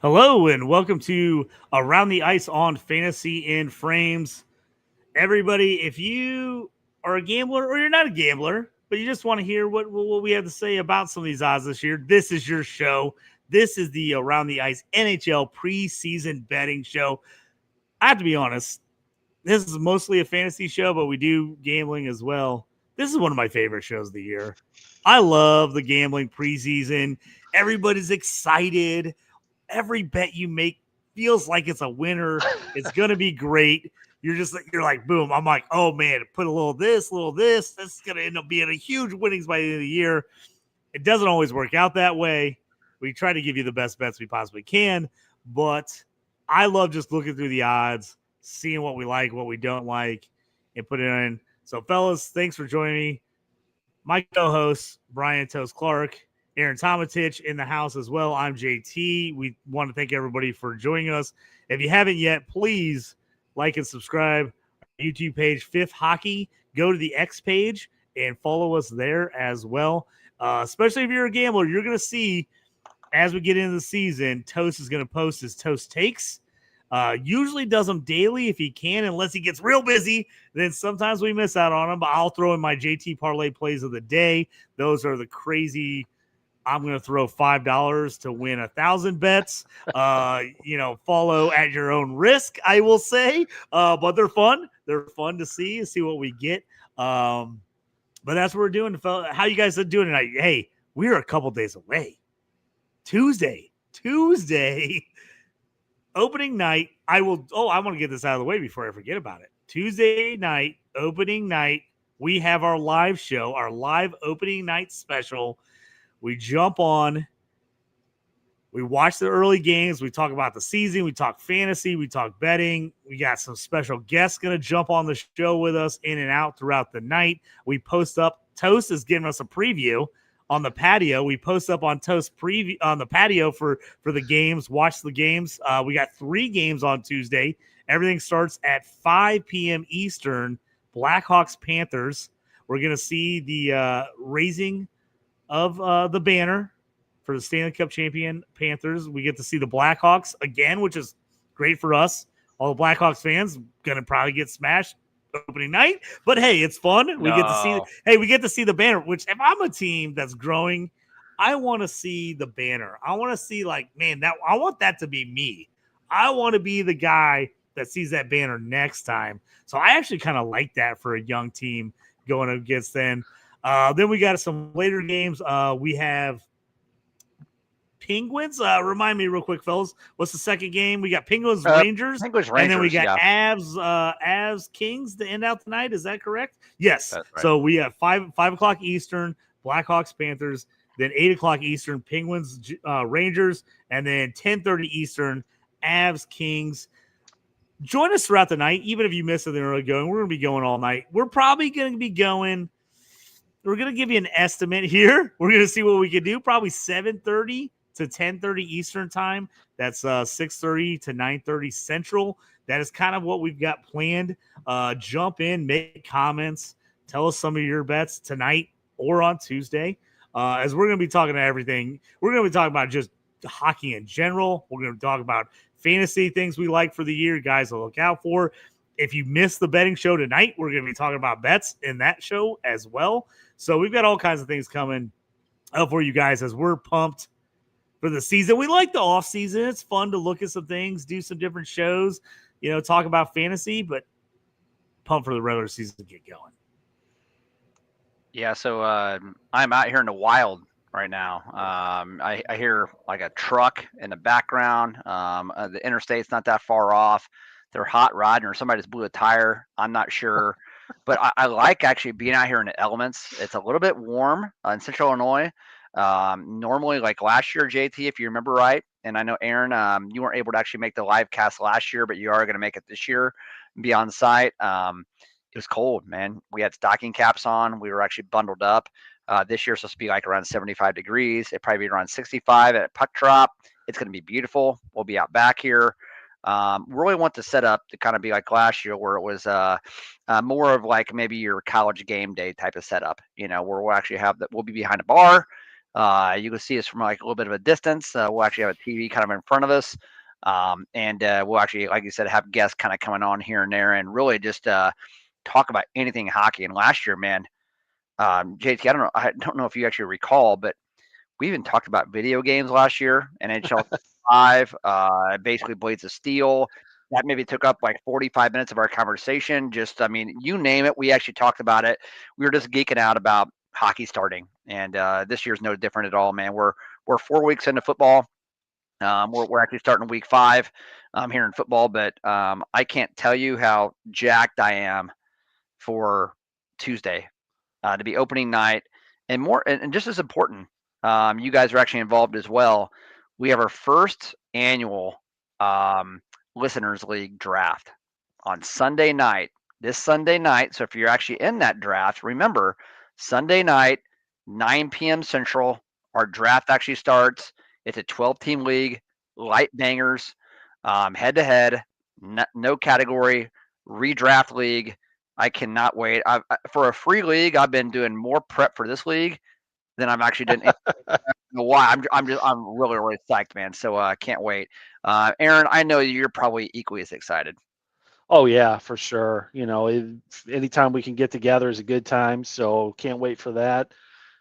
Hello and welcome to Around the Ice on Fantasy in Frames. Everybody, if you are a gambler or you're not a gambler, but you just want to hear what we have to say about some of these odds this year, this is your show. This is the Around the Ice NHL preseason betting show. I have to be honest, this is mostly a fantasy show, but we do gambling as well. This is one of my favorite shows of the year. I love the gambling preseason. Everybody's excited. Every bet you make feels like it's a winner. It's going to be great. You're like, boom. I'm like, oh man, put a little this. This is going to end up being a huge winnings by the end of the year. It doesn't always work out that way. We try to give you the best bets we possibly can, but I love just looking through the odds, seeing what we like, what we don't like, and put it in. So, fellas, thanks for joining me. My co-host, Bryan Toast Clark, Aaron Tometich in the house as well. I'm JT. We want to thank everybody for joining us. If you haven't yet, please like and subscribe. Our YouTube page, Fifth Hockey. Go to the X page and follow us there as well. Especially if you're a gambler, you're going to see as we get into the season, Toast is going to post his Toast takes. Usually does them daily if he can, unless he gets real busy. Then sometimes we miss out on them, but I'll throw in my JT parlay plays of the day. Those are the crazy. I'm going to throw $5 to win 1,000 bets. Follow at your own risk, I will say. But they're fun. They're fun to see what we get. But that's what we're doing. How you guys are doing tonight? Hey, we're a couple days away. Tuesday. Opening night. I want to get this out of the way before I forget about it. Tuesday night, opening night, we have our live show, our live opening night special. We jump on, we watch the early games, we talk about the season, we talk fantasy, we talk betting. We got some special guests going to jump on the show with us in and out throughout the night. We post up, Toast is giving us a preview on the patio. We post up on Toast preview on the patio for the games, watch the games. We got 3 games on Tuesday. Everything starts at 5 p.m. Eastern, Blackhawks Panthers. We're going to see the raising of the banner for the Stanley Cup champion Panthers. We get to see the Blackhawks again, which is great for us. All the Blackhawks fans going to probably get smashed opening night, but hey, it's fun. We get to see the banner, which if I'm a team that's growing, I want to see the banner. I want to see I want that to be me. I want to be the guy that sees that banner next time. So I actually kind of like that for a young team going against them. Then we got some later games. We have Penguins. Remind me real quick, fellas. What's the second game? We got Penguins, Rangers. And then we got Avs, Kings to end out tonight. Is that correct? Yes. Right. So we have 5 o'clock Eastern, Blackhawks, Panthers. Then 8 o'clock Eastern, Penguins, Rangers. And then 10:30 Eastern, Avs, Kings. Join us throughout the night, even if you miss it in early going. We're going to be going all night. We're probably going to be going. We're going to give you an estimate here. We're going to see what we can do. Probably 7:30 to 10:30 Eastern time. That's 6:30 to 9:30 Central. That is kind of what we've got planned. Jump in, make comments, tell us some of your bets tonight or on Tuesday. As we're going to be talking about everything. We're going to be talking about just hockey in general. We're going to talk about fantasy things we like for the year, guys to look out for. If you missed the betting show tonight, we're going to be talking about bets in that show as well. So we've got all kinds of things coming up for you guys as we're pumped for the season. We like the off season. It's fun to look at some things, do some different shows, talk about fantasy, but pumped for the regular season to get going. Yeah. So I'm out here in the wild right now. I hear like a truck in the background. The interstate's not that far off. They're hot rodding or somebody just blew a tire. I'm not sure. But I like actually being out here in the elements. It's a little bit warm in Central Illinois. Normally, like last year, JT, if you remember right, and I know Aaron, you weren't able to actually make the live cast last year, but you are going to make it this year and be on site. It was cold, man. We had stocking caps on. We were actually bundled up. This year's supposed to be like around 75 degrees. It probably be around 65 at puck drop. It's going to be beautiful. We'll be out back here. Really want the setup to kind of be like last year where it was more of like maybe your college game day type of setup, where we'll actually we'll be behind a bar. You can see us from like a little bit of a distance. We'll actually have a TV kind of in front of us. And we'll actually, like you said, have guests kind of coming on here and there and really just talk about anything hockey. And last year, man, JT, I don't know if you actually recall, but we even talked about video games last year, NHL 5, basically Blades of Steel. That maybe took up like 45 minutes of our conversation. Just, I mean, you name it, we actually talked about it. We were just geeking out about hockey starting, and this year's no different at all, man. We're 4 weeks into football. We're actually starting week 5 here in football, but I can't tell you how jacked I am for Tuesday to be opening night, and more, and just as important, you guys are actually involved as well. We have our first annual listeners league draft on Sunday night. This Sunday night. So if you're actually in that draft, remember Sunday night, 9 p.m. Central. Our draft actually starts. It's a 12-team league, light bangers, head to head, no category, redraft league. I cannot wait. For a free league, I've been doing more prep for this league than I've actually done. I don't know why. I'm really really psyched, man. So I can't wait. Aaron, I know you're probably equally as excited. Oh yeah, for sure. Anytime we can get together is a good time. So can't wait for that.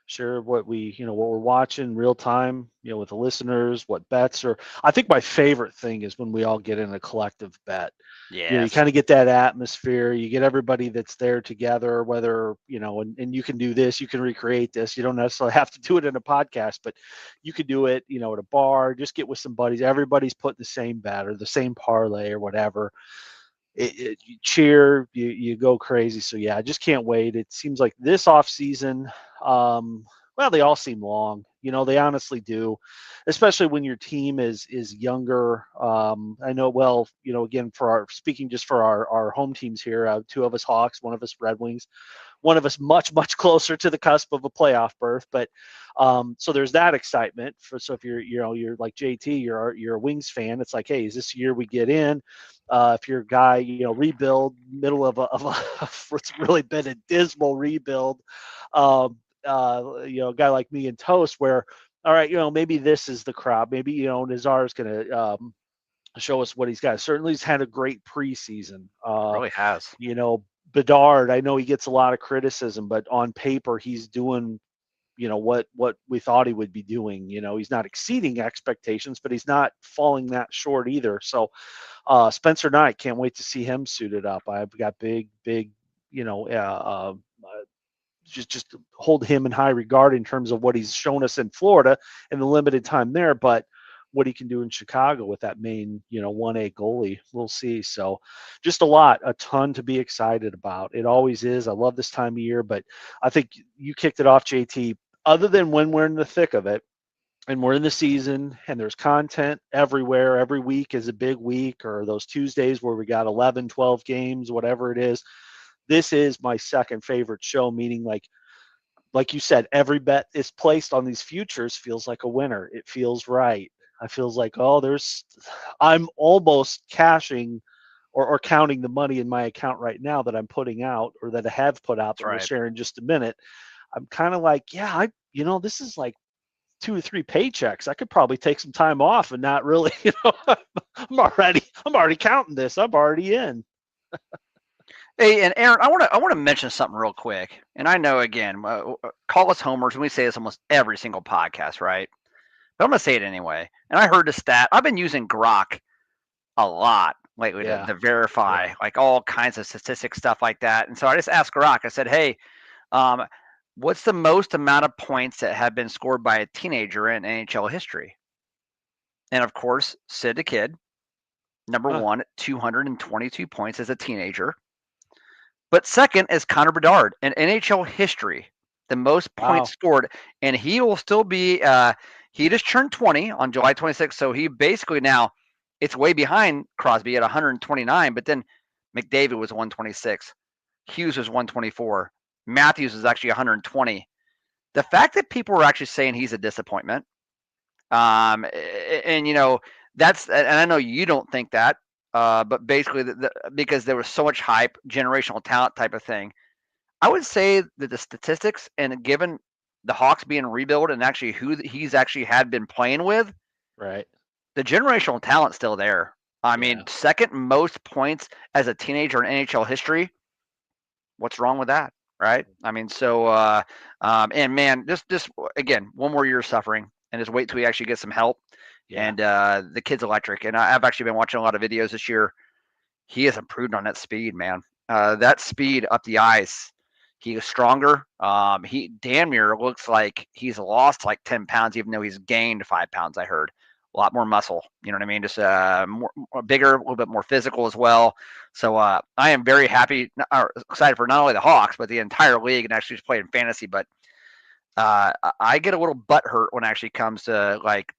Share what we're watching real time, with the listeners, what bets are. I think my favorite thing is when we all get in a collective bet. You Yes. kind of get that atmosphere. You get everybody that's there together, whether, and you can do this, you can recreate this. You don't necessarily have to do it in a podcast, but you could do it, at a bar, just get with some buddies. Everybody's put the same bet or the same parlay or whatever. You cheer, you go crazy. So yeah, I just can't wait. It seems like this off season, well, they all seem long. They honestly do, especially when your team is younger. I know. Well, again, speaking just for our home teams here, 2 of us Hawks, 1 of us Red Wings, one of us much closer to the cusp of a playoff berth. But so there's that excitement. So if you're like JT, you're a Wings fan. It's like, hey, is this year we get in? If you're a guy, rebuild middle of a what's really been a dismal rebuild. A guy like me and Toast, where all right, maybe this is the crop. Maybe Nazar is going to show us what he's got. Certainly, he's had a great preseason. Really has. Bedard, I know he gets a lot of criticism, but on paper, he's doing, what we thought he would be doing. He's not exceeding expectations, but he's not falling that short either. So, Spencer Knight, can't wait to see him suited up. I've got big, just hold him in high regard in terms of what he's shown us in Florida in the limited time there, but what he can do in Chicago with that main, 1A goalie, we'll see. So just a ton to be excited about. It always is. I love this time of year, but I think you kicked it off, JT. Other than when we're in the thick of it and we're in the season and there's content everywhere, every week is a big week, or those Tuesdays where we got 11, 12 games, whatever it is. This is my second favorite show, meaning like you said, every bet is placed on these futures feels like a winner. It feels right. I feels like, I'm almost cashing or counting the money in my account right now that I'm putting out or that I have put out that we'll share in just a minute. I'm kind of like, yeah, this is like 2 or 3 paychecks. I could probably take some time off and not really, I'm already counting this. I'm already in. Hey, and Aaron, I want to mention something real quick. And I know, again, call us homers, and we say this almost every single podcast, right? But I'm going to say it anyway. And I heard the stat. I've been using Grok a lot lately to verify like all kinds of statistics, stuff like that. And so I just asked Grok, I said, hey, what's the most amount of points that have been scored by a teenager in NHL history? And of course, Sid the Kid, number 1 at 222 points as a teenager. But second is Connor Bedard in NHL history, the most points scored. And he will still be, he just turned 20 on July 26th. So he basically now, it's way behind Crosby at 129. But then McDavid was 126. Hughes was 124. Matthews was actually 120. The fact that people were actually saying he's a disappointment, and that's, and I know you don't think that, but basically because there was so much hype, generational talent type of thing, I would say that the statistics and given the Hawks being rebuilt and actually who he's actually had been playing with, Right. the generational talent's still there. I mean, second most points as a teenager in NHL history. What's wrong with that, right? I mean, so and man, just again, one more year of suffering, and just wait till we actually get some help. Yeah. And the kid's electric, and I've actually been watching a lot of videos this year. He has improved on that speed, man. That speed up the ice, he is stronger. He damn near looks like he's lost like 10 pounds, even though he's gained 5 pounds. I heard a lot more muscle. You know what I mean? Just more bigger, a little bit more physical as well. So I am very happy, excited for not only the Hawks but the entire league, and actually just playing fantasy. But I get a little butt hurt when it actually comes to like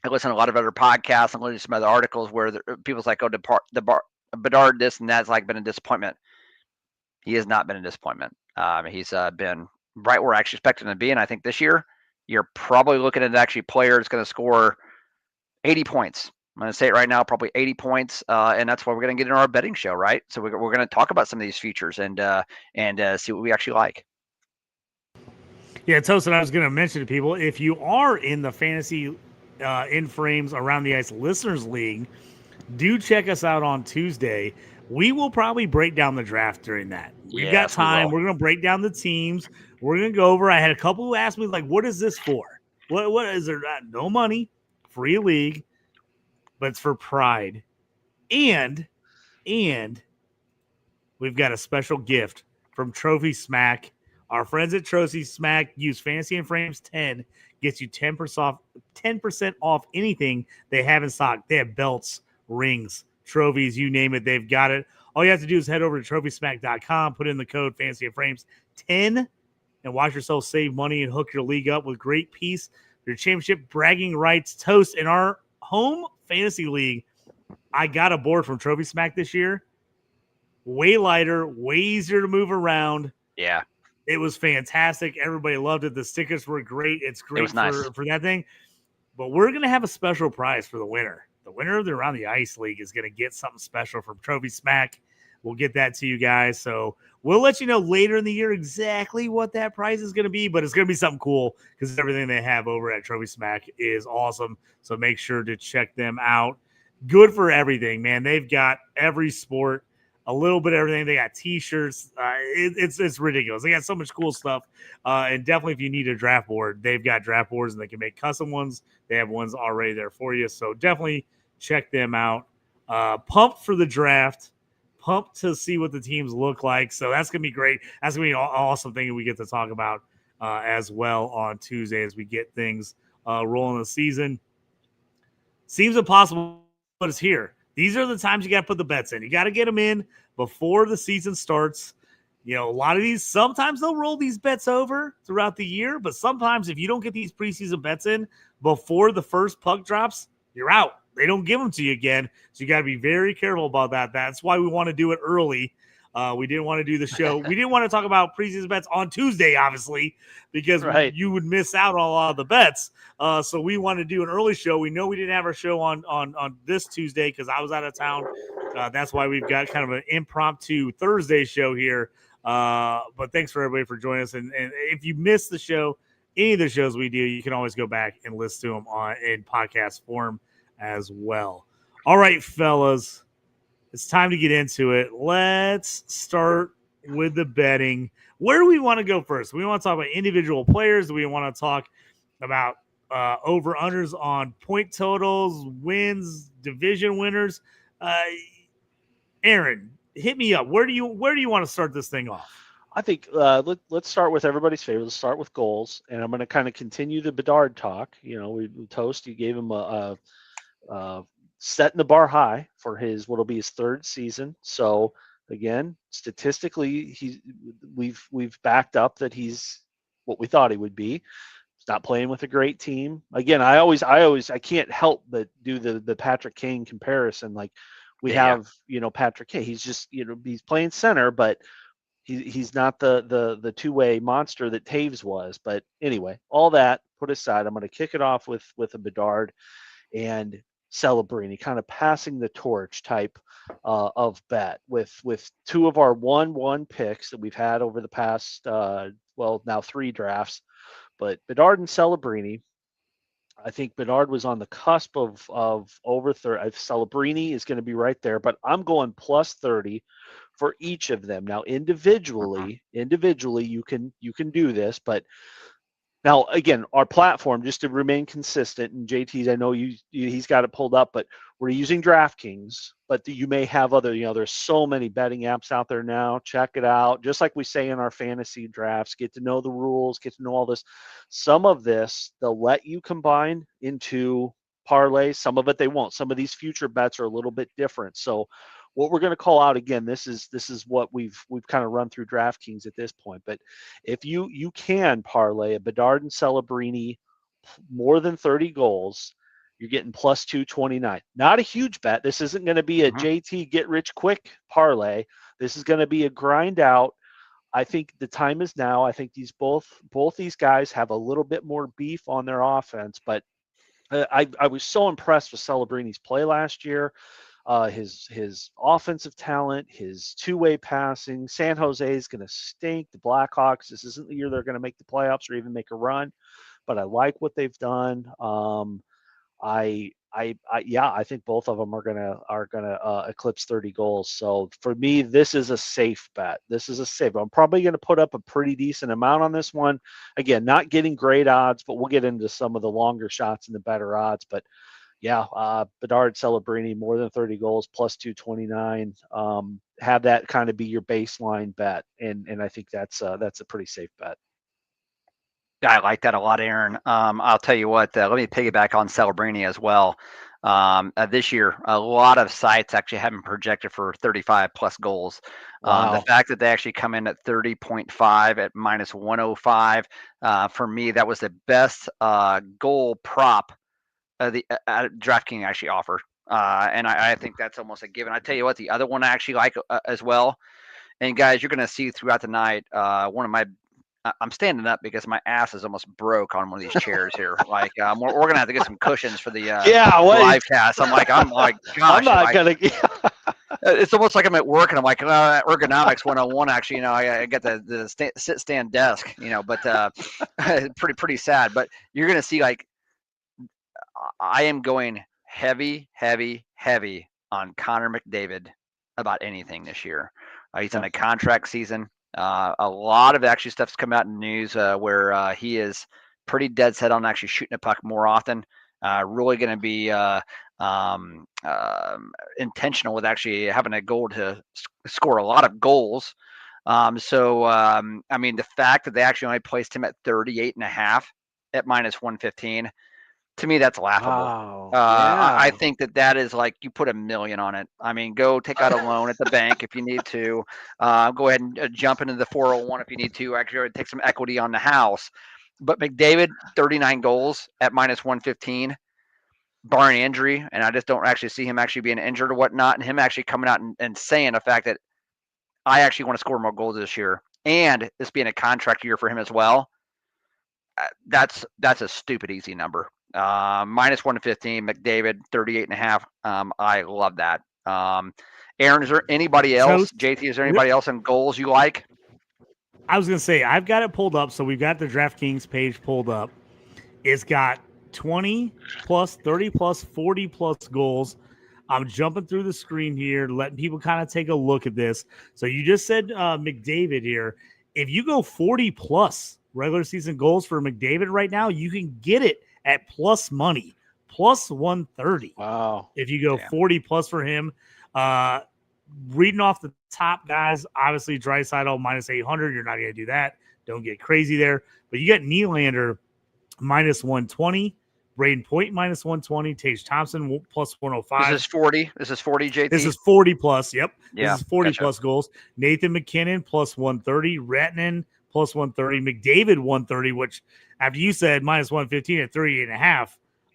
I listen to a lot of other podcasts and listen to some other articles where people's like, oh, Bedard this and that's like been a disappointment. He has not been a disappointment. He's been right where I actually expected him to be, and I think this year you're probably looking at actually a player that's going to score 80 points. I'm going to say it right now, probably 80 points, and that's why we're going to get in our betting show, right? So we're going to talk about some of these features and see what we actually like. Yeah, Toast, and I was going to mention to people, if you are in the Fantasy In Frames Around the Ice Listeners League, do check us out on Tuesday. We will probably break down the draft during that. We've got time. We're going to break down the teams. We're going to go over. I had a couple who asked me, like, what is this for? What is there? No money, free league, but it's for pride. And we've got a special gift from Trophy Smack. Our friends at Trophy Smack use Fantasy and Frames 10, gets you 10% off anything they have in stock. They have belts, rings, trophies, you name it, they've got it. All you have to do is head over to TrophySmack.com, put in the code Fantasy and Frames 10, and watch yourself save money and hook your league up with great piece, your championship bragging rights. Toast, in our home fantasy league, I got a board from Trophy Smack this year. Way lighter, way easier to move around. Yeah. It was fantastic. Everybody loved it. The stickers were great. It's great for that thing. But we're going to have a special prize for the winner. The winner of the Around the Ice League is going to get something special from Trophy Smack. We'll get that to you guys. So we'll let you know later in the year exactly what that prize is going to be. But it's going to be something cool because everything they have over at Trophy Smack is awesome. So make sure to check them out. Good for everything, man. They've got every sport. A little bit of everything. They got T-shirts. It's ridiculous. They got so much cool stuff. And definitely, if you need a draft board, they've got draft boards and they can make custom ones. They have ones already there for you. So definitely check them out. Pumped for the draft. Pumped to see what the teams look like. So that's gonna be great. That's gonna be an awesome thing that we get to talk about as well on Tuesday as we get things rolling the season. Seems impossible, but it's here. These are the times you got to put the bets in. You got to get them in before the season starts. You know, a lot of these, sometimes they'll roll these bets over throughout the year, but sometimes if you don't get these preseason bets in before the first puck drops, you're out. They don't give them to you again. So you got to be very careful about that. That's why we want to do it early. We didn't want to do the show. We didn't want to talk about preseason bets on Tuesday, obviously, because you would miss out on a lot of the bets. So we wanted to do an early show. We know we didn't have our show on this Tuesday because I was out of town. That's why we've got kind of an impromptu Thursday show here. But thanks for everybody for joining us. And if you missed the show, any of the shows we do, you can always go back and listen to them in podcast form as well. All right, fellas. It's time to get into it. Let's start with the betting. Where do we want to go first? Do we want to talk about individual players? Do we want to talk about over-unders on point totals, wins, division winners? Aaron, hit me up. Where do you want to start this thing off? I think let's start with everybody's favorite. Let's start with goals, and I'm going to kind of continue the Bedard talk. You know, we Toast. You gave him a setting the bar high for what'll be his third season. So again, statistically, we've backed up that he's what we thought he would be. He's not playing with a great team. Again, I can't help but do the Patrick Kane comparison. Like we have, Patrick Kane. He's just, he's playing center, but he's not the two-way monster that Taves was. But anyway, all that put aside, I'm going to kick it off with a Bedard and celebrating, kind of passing the torch type of bet with two of our 1-1 picks that we've had over the past now 3 drafts. But Bedard and Celebrini, I think Bedard was on the cusp of over 30. Celebrini is going to be right there, but I'm going plus 30 for each of them. Now, individually, you can do this, but now again, our platform, just to remain consistent, and JT's, I know he's got it pulled up, but we're using DraftKings, but you may have other, there's so many betting apps out there now. Check it out. Just like we say in our fantasy drafts, get to know the rules, get to know all this. Some of this, they'll let you combine into parlays. Some of it they won't. Some of these future bets are a little bit different. So what we're going to call out again, this is what we've kind of run through DraftKings at this point. But if you can parlay a Bedard and Celebrini more than 30 goals, you're getting plus 229. Not a huge bet. This isn't going to be a JT get rich quick parlay. This is going to be a grind out. I think the time is now. I think both these guys have a little bit more beef on their offense, but I was so impressed with Celebrini's play last year. His offensive talent, his two-way passing. San Jose is going to stink. The Blackhawks, this isn't the year they're going to make the playoffs or even make a run, but I like what they've done. I think both of them are gonna eclipse 30 goals. So for me, this is a safe bet. I'm probably gonna put up a pretty decent amount on this one. Again, not getting great odds, but we'll get into some of the longer shots and the better odds. But yeah, Bedard, Celebrini, more than 30 goals, plus 229. Have that kind of be your baseline bet, and I think that's a pretty safe bet. I like that a lot, Aaron. I'll tell you what, let me piggyback on Celebrini as well. This year, a lot of sites actually have been projected for 35 plus goals. Wow. The fact that they actually come in at 30.5 at minus 105, for me, that was the best goal prop the DraftKings actually offered. And I think that's almost a given. I tell you what, the other one I actually like as well. And guys, you're going to see throughout the night, I'm standing up because my ass is almost broke on one of these chairs here. Like we're gonna have to get some cushions for the live cast. I'm like, gosh, I'm not gonna. It's almost like I'm at work and I'm like, ergonomics 101. Actually, I get the sit stand desk. But pretty sad. But you're gonna see, like, I am going heavy on Connor McDavid about anything this year. He's in a contract season. A lot of actually stuff's come out in the news where he is pretty dead set on actually shooting a puck more often. Really going to be intentional with actually having a goal to score a lot of goals. I mean, the fact that they actually only placed him at 38.5 at minus 115, to me, that's laughable. Wow. I think that is like, you put $1 million on it. I mean, go take out a loan at the bank if you need to. Go ahead and jump into the 401 if you need to. Actually, take some equity on the house. But McDavid, 39 goals at minus 115, barring injury, and I just don't actually see him actually being injured or whatnot, and him actually coming out and saying the fact that I actually want to score more goals this year, and this being a contract year for him as well. That's a stupid easy number. Minus 115, McDavid 38.5. I love that. Aaron, is there anybody else? JT, is there anybody else in goals you like? I was gonna say, I've got it pulled up, so we've got the DraftKings page pulled up. It's got 20 plus, 30 plus, 40 plus goals. I'm jumping through the screen here, letting people kind of take a look at this. So you just said McDavid here. If you go 40 plus regular season goals for McDavid right now, you can get it at plus money, plus 130. Wow. If you go 40 plus for him. Reading off the top guys, obviously Draisaitl minus 800. You're not going to do that. Don't get crazy there. But you got Nylander minus 120. Braden Point minus 120. Tage Thompson plus 105. This is 40. This is 40, JT? This is 40 plus. Yep. Yeah, this is 40 plus goals. Nathan McKinnon plus 130. Ratnan plus 130. McDavid 130, which after you said minus 115 at 38.5,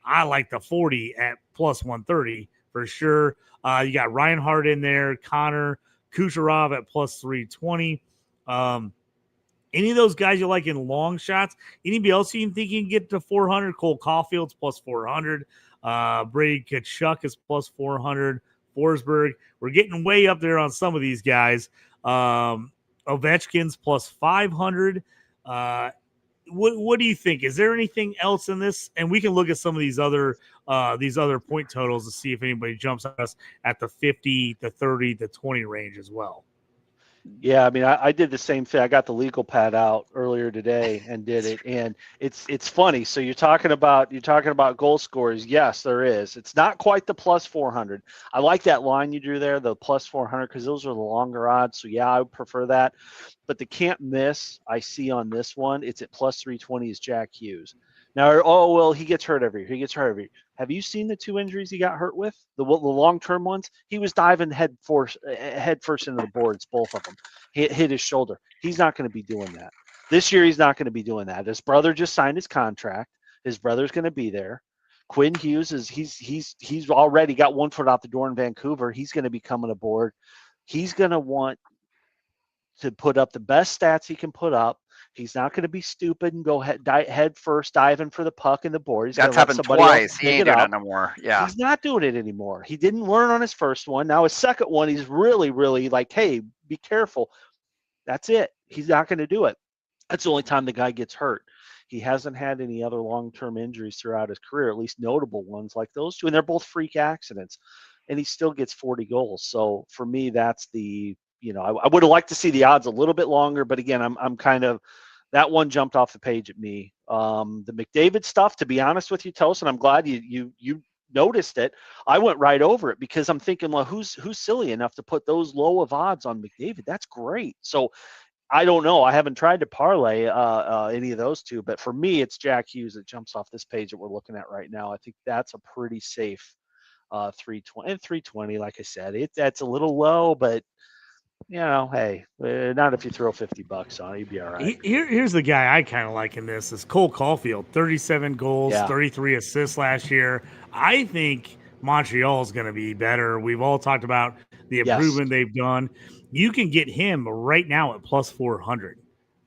I like the 40 at plus 130 for sure. You got Reinhardt in there, Connor, Kucherov at plus 320. Any of those guys you like in long shots? Anybody else you think you can get to 400? Cole Caulfield's plus 400. Brady Tkachuk is plus 400. Forsberg. We're getting way up there on some of these guys. Ovechkin's plus 500. what do you think? Is there anything else in this? And we can look at some of these other point totals to see if anybody jumps at us at the 50, the 30, the 20 range as well. Yeah, I mean, I did the same thing. I got the legal pad out earlier today and did it, and it's funny. So you're talking about goal scorers. Yes, there is. It's not quite the plus 400. I like that line you drew there, the plus 400, because those are the longer odds. So yeah, I would prefer that. But the can't miss I see on this one, it's at plus 320 is Jack Hughes. Now, oh well, he gets hurt every year. He gets hurt every year. Have you seen the 2 injuries he got hurt with? The long-term ones? He was diving head first into the boards, both of them. Hit his shoulder. He's not going to be doing that. This year, he's not going to be doing that. His brother just signed his contract. His brother's going to be there. Quinn Hughes he's already got 1 foot out the door in Vancouver. He's going to be coming aboard. He's going to want to put up the best stats he can put up. He's not going to be stupid and go head first, diving for the puck and the board. He's That's happened twice. He ain't doing it no more. Yeah. He's not doing it anymore. He didn't learn on his first one. Now his second one, he's really, really like, hey, be careful. That's it. He's not going to do it. That's the only time the guy gets hurt. He hasn't had any other long-term injuries throughout his career, at least notable ones like those two. And they're both freak accidents. And he still gets 40 goals. So for me, that's the, I would have liked to see the odds a little bit longer, but again, I'm kind of, that one jumped off the page at me. The McDavid stuff, to be honest with you, Toast, and I'm glad you noticed it. I went right over it because I'm thinking, well, who's silly enough to put those low of odds on McDavid? That's great. So I don't know. I haven't tried to parlay any of those two, but for me, it's Jack Hughes that jumps off this page that we're looking at right now. I think that's a pretty safe 320 and 320. Like I said, that's a little low, but hey, not if you throw $50 on it, you'd be all right. Here's the guy I kind of like in this is Cole Caulfield, 37 goals, 33 assists last year. I think Montreal is going to be better. We've all talked about the improvement they've done. You can get him right now at plus 400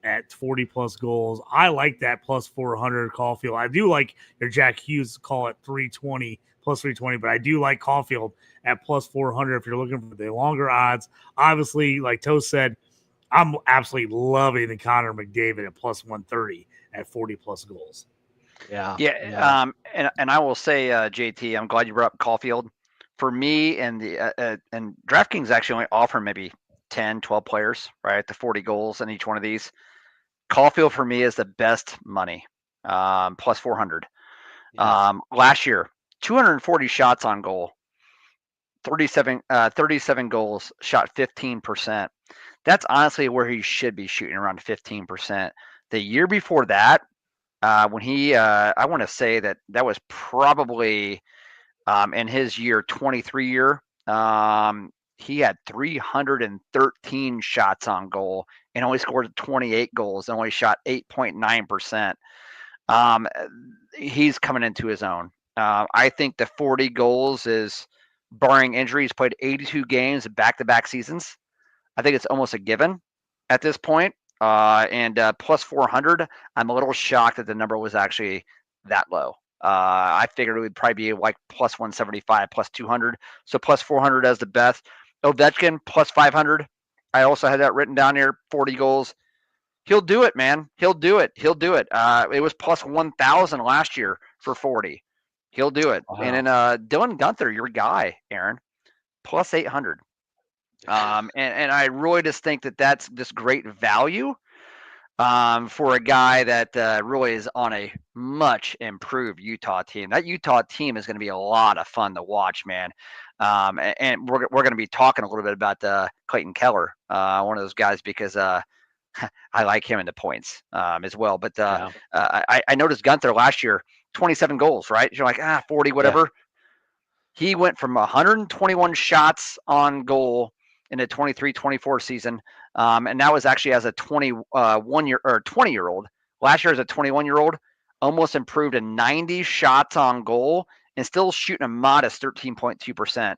at 40 plus goals. I like that plus 400 Caulfield. I do like your Jack Hughes call at 320 plus 320, but I do like Caulfield at plus 400 if you're looking for the longer odds. Obviously, like Toast said, I'm absolutely loving the Connor McDavid at plus 130 at 40 plus goals. Yeah. And I will say, JT, I'm glad you brought up Caulfield. For me, and DraftKings actually only offer maybe 10, 12 players, right, at the 40 goals in each one of these. Caulfield for me is the best money, plus 400. Last year, 240 shots on goal, 37 goals, shot 15%. That's honestly where he should be shooting, around 15%. The year before that, when he, I want to say that was probably in his year 23 year, he had 313 shots on goal and only scored 28 goals and only shot 8.9%. He's coming into his own. I think the 40 goals is, barring injuries, played 82 games back-to-back seasons. I think it's almost a given at this point. And plus 400, I'm a little shocked that the number was actually that low. I figured it would probably be like plus 175, plus 200. So plus 400 as the best. Ovechkin, plus 500. I also had that written down here, 40 goals. He'll do it, man. He'll do it. It was plus 1,000 last year for 40. He'll do it. Wow. And then Dylan Guenther, your guy, Aaron, plus 800. And I really just think that that's just great value for a guy that really is on a much improved Utah team. That Utah team is going to be a lot of fun to watch, man. And we're going to be talking a little bit about Clayton Keller, one of those guys, because I like him in the points as well. But I noticed Guenther last year, 27 goals, right? You're like, 40, whatever. Yeah. He went from 121 shots on goal in the 23-24 season, and that was actually as a 20-year-old. Last year as a 21-year-old, almost improved to 90 shots on goal and still shooting a modest 13.2%.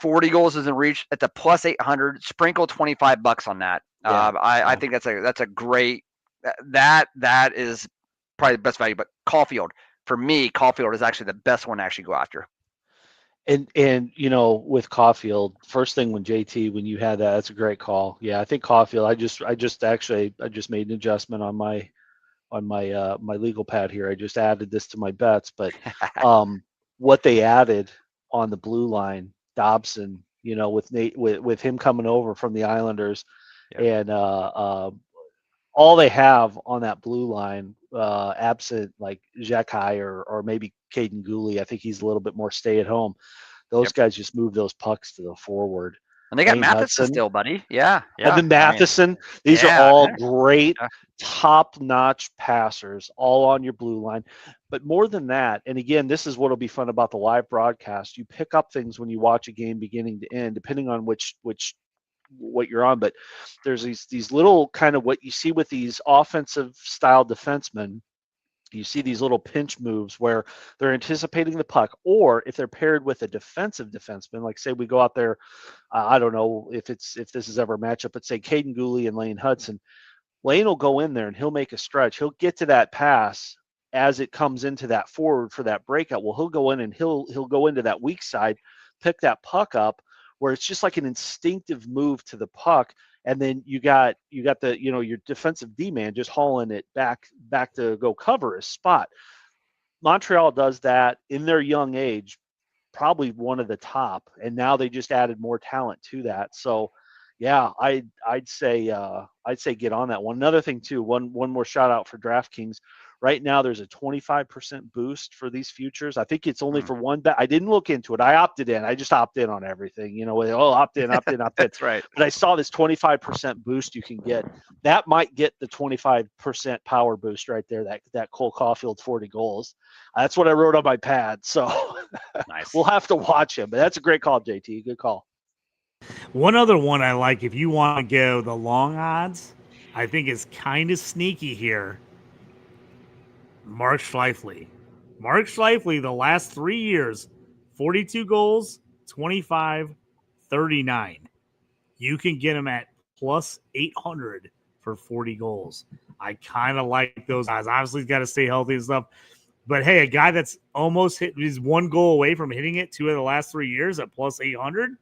40 goals is in reach at the plus 800. Sprinkle $25 on that. I think that's a great. That is probably the best value. But Caulfield, for me, Caulfield is actually the best one to actually go after. And with Caulfield, first thing when you had that's a great call. Yeah, I think Caulfield. I just made an adjustment on my my legal pad here. I just added this to my bets, but what they added on the blue line, Dobson, with Nate, with him coming over from the Islanders, and all they have on that blue line, absent like Xhekaj or maybe Caden Gooley, I think he's a little bit more stay at home. Those guys just move those pucks to the forward. And they got Lane Matheson Hudson, still, buddy. Yeah. Evan Matheson. These are all great, top-notch passers, all on your blue line. But more than that, and again, this is what will be fun about the live broadcast. You pick up things when you watch a game beginning to end, depending on what you're on. But there's these little kind of what you see with these offensive style defensemen. You see these little pinch moves where they're anticipating the puck, or if they're paired with a defensive defenseman, like say we go out there, I don't know if this is ever a matchup, but say Caden Gooley and Lane Hudson. Lane will go in there and he'll make a stretch. He'll get to that pass as it comes into that forward for that breakout. Well, he'll go in and he'll go into that weak side, pick that puck up, where it's just like an instinctive move to the puck. And then you got the, your defensive D-man just hauling it back to go cover his spot. Montreal does that in their young age, probably one of the top, and now they just added more talent to that. So yeah, I'd say get on that one. Another thing too, one more shout out for DraftKings. Right now, there's a 25% boost for these futures. I think it's only for one bet. I didn't look into it. I opted in. I just opt in on everything. Opt in. That's right. But I saw this 25% boost you can get. That might get the 25% power boost right there. That Cole Caulfield 40 goals. That's what I wrote on my pad. So nice. We'll have to watch him. But that's a great call, JT. Good call. One other one I like, if you want to go the long odds, I think is kind of sneaky here. Mark Scheifele. Mark Scheifele, the last 3 years, 42 goals, 25, 39. You can get him at plus 800 for 40 goals. I kind of like those guys. Obviously, he's got to stay healthy and stuff. But hey, a guy that's almost hit his 1 goal away from hitting it 2 of the last 3 years at plus 800.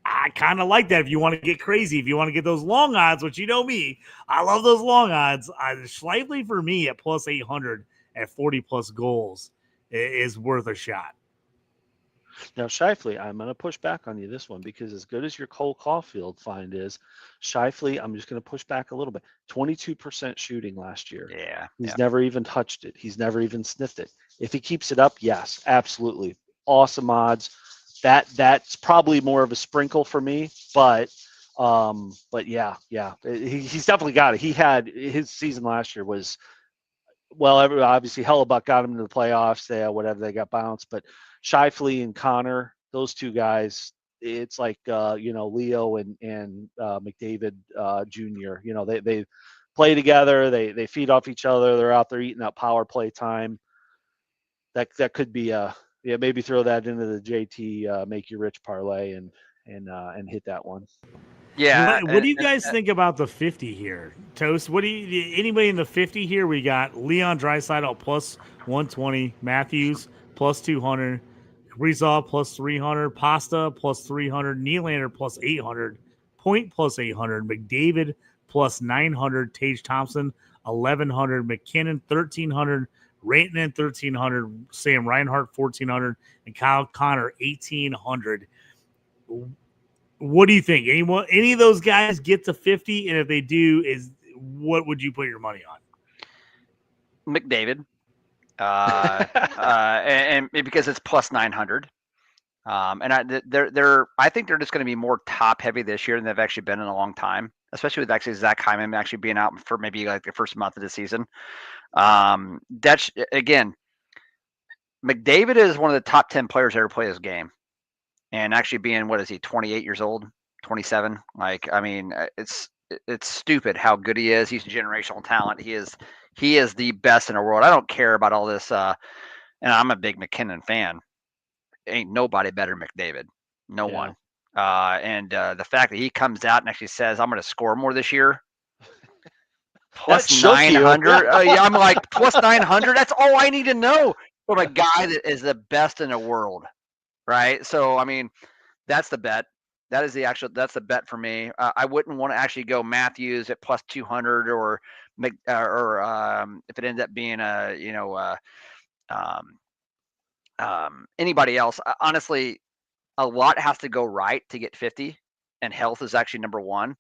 I kind of like that if you want to get crazy, if you want to get those long odds, which you know me, I love those long odds. Slightly for me at plus 800 at 40 plus goals is worth a shot. Now, Scheifele, I'm going to push back on you this one because as good as your Cole Caulfield find is, Scheifele, I'm just going to push back a little bit. 22% shooting last year. Yeah. He's never even touched it. He's never even sniffed it. If he keeps it up, yes, absolutely. Awesome odds. That's probably more of a sprinkle for me, but yeah, he's definitely got it. He had his season last year was, well, obviously Hellebuck got him into the playoffs, whatever, they got bounced, but Scheifele and Connor, those two guys, it's like Leo and McDavid Jr. They play together, they feed off each other, they're out there eating that power play time. That could be maybe throw that into the JT make you rich parlay and hit that one. Yeah. What do you guys think about the 50 here? Toast, anybody in the 50 here? We got Leon Draisaitl plus 120, Matthews plus 200, Kaprizov plus 300, Pasta plus 300, Nylander plus 800, Point plus 800, McDavid plus 900, Tage Thompson 1100, McKinnon 1300, Rantanen 1300, Sam Reinhart 1400, and Kyle Connor 1800. What do you think? Any of those guys get to 50? And if they do, what would you put your money on? McDavid, and because it's plus 900. And I think they're just going to be more top heavy this year than they've actually been in a long time, especially with actually Zach Hyman actually being out for maybe like the first month of the season. That's again, McDavid is one of the top 10 players to ever play this game, and actually being, what is he, 28 years old, 27? Like, I mean, it's stupid how good he is. He's a generational talent. He is the best in the world. I don't care about all this. And I'm a big McKinnon fan. Ain't nobody better than McDavid. No one. And the fact that he comes out and actually says, I'm going to score more this year. Plus 900. I'm like, plus 900. That's all I need to know from a guy that is the best in the world. Right. So, I mean, that's the bet. That's the bet for me. I wouldn't want to actually go Matthews at plus 200 or if it ends up being anybody else. Honestly, a lot has to go right to get 50, and health is actually number one.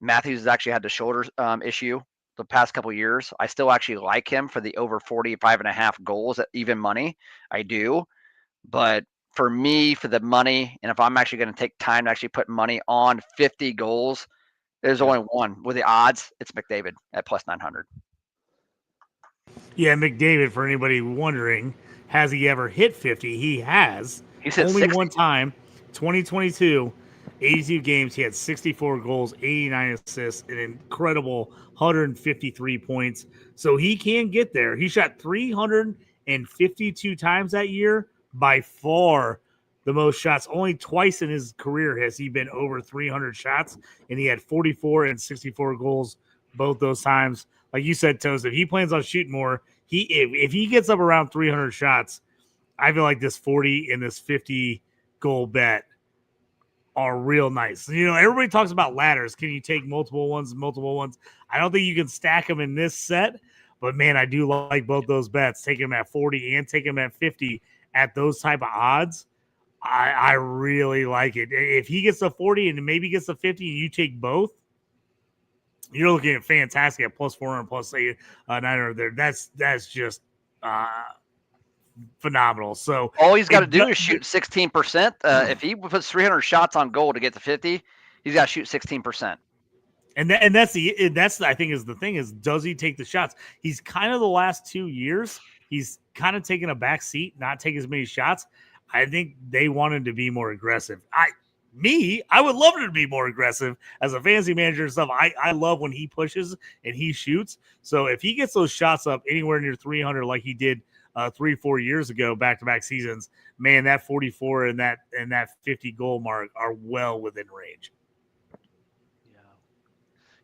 Matthews has actually had the shoulder issue the past couple of years. I still actually like him for the over 45.5 goals at even money. I do. But for me, for the money, and if I'm actually going to take time to actually put money on 50 goals, there's only one. With the odds, it's McDavid at plus 900. Yeah, McDavid, for anybody wondering, has he ever hit 50? He has. He's hit Only 60. one time, 2022, 82 games. He had 64 goals, 89 assists, an incredible 153 points. So he can get there. He shot 352 times that year, by far the most shots. Only twice in his career has he been over 300 shots, and he had 44 and 64 goals both those times. Like you said, Toast, if he plans on shooting more, if he gets up around 300 shots, I feel like this 40 and this 50 goal bet are real nice. You know, everybody talks about ladders. Can you take multiple ones? I don't think you can stack them in this set, but man, I do like both those bets. Take them at 40 and take them at 50 at those type of odds. I really like it. If he gets a 40 and maybe gets a 50 and you take both, you're looking at fantastic at plus 400, plus 900 there. That's just phenomenal. So all he's got to do is shoot 16%. If he puts 300 shots on goal to get to 50, he's got to shoot 16%. And that's I think is the thing is, does he take the shots? He's kind of the last 2 years, he's kind of taken a back seat, not take as many shots. I think they want him to be more aggressive. I would love him to be more aggressive as a fantasy manager and stuff. I love when he pushes and he shoots. So if he gets those shots up anywhere near 300, like he did 3-4 years ago, back-to-back seasons, man, that 44 and that 50 goal mark are well within range.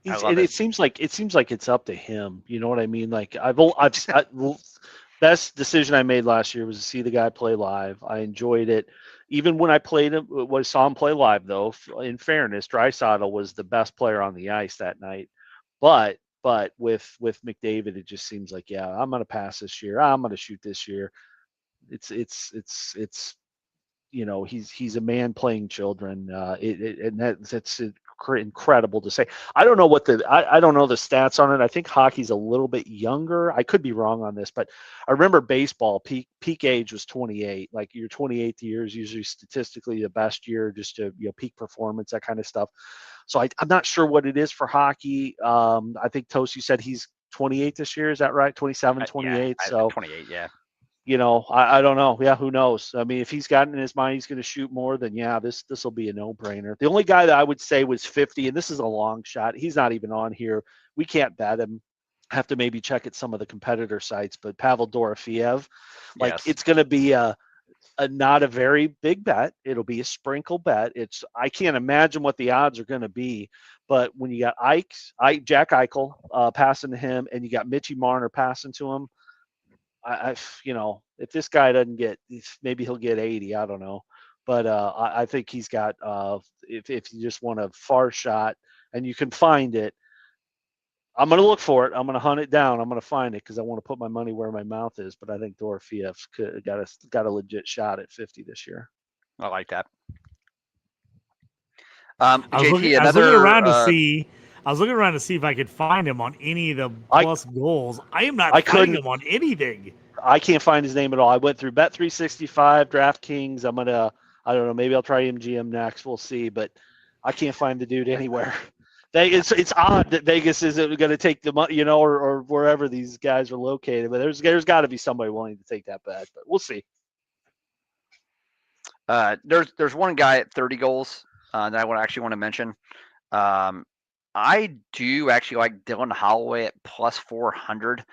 It seems like it's up to him. You know what I mean? Like best decision I made last year was to see the guy play live. I enjoyed it. Even when I saw him play live, though, in fairness, Draisaitl was the best player on the ice that night. But with McDavid, it just seems like, yeah, I'm going to pass this year. I'm going to shoot this year. It's you know, he's a man playing children. And that's incredible to say. I don't know I don't know the stats on it. I think hockey's a little bit younger. I could be wrong on this, but I remember baseball peak age was 28. Like your 28th year is usually statistically the best year, just to, you know, peak performance, that kind of stuff. So I'm not sure what it is for hockey. I think Toast, you said he's 28 this year. Is that right? 27, 28. Yeah, so 28, yeah. You know, I don't know. Yeah, who knows? I mean, if he's got in his mind he's going to shoot more, then yeah, this will be a no-brainer. The only guy that I would say was 50, and this is a long shot. He's not even on here. We can't bet him. Have to maybe check at some of the competitor sites, but Pavel Dorofeyev, like, yes, it's going to be a not a very big bet. It'll be a sprinkle bet. I can't imagine what the odds are going to be, but when you got Jack Eichel passing to him, and you got Mitchie Marner passing to him, you know, if this guy doesn't get, maybe he'll get 80. I don't know, but I think he's got. If you just want a far shot and you can find it, I'm going to look for it. I'm going to hunt it down. I'm going to find it because I want to put my money where my mouth is. But I think Dorofeyev's got a legit shot at 50 this year. I like that. I was looking around to see if I could find him on any of the plus goals. I am not finding him on anything. I can't find his name at all. I went through Bet365, DraftKings. I don't know, maybe I'll try MGM next. We'll see, but I can't find the dude anywhere. It's odd that Vegas isn't going to take the money, you know, or wherever these guys are located. But there's got to be somebody willing to take that bet. But we'll see. There's one guy at 30 goals that I actually want to mention. I do actually like Dylan Holloway at plus 400,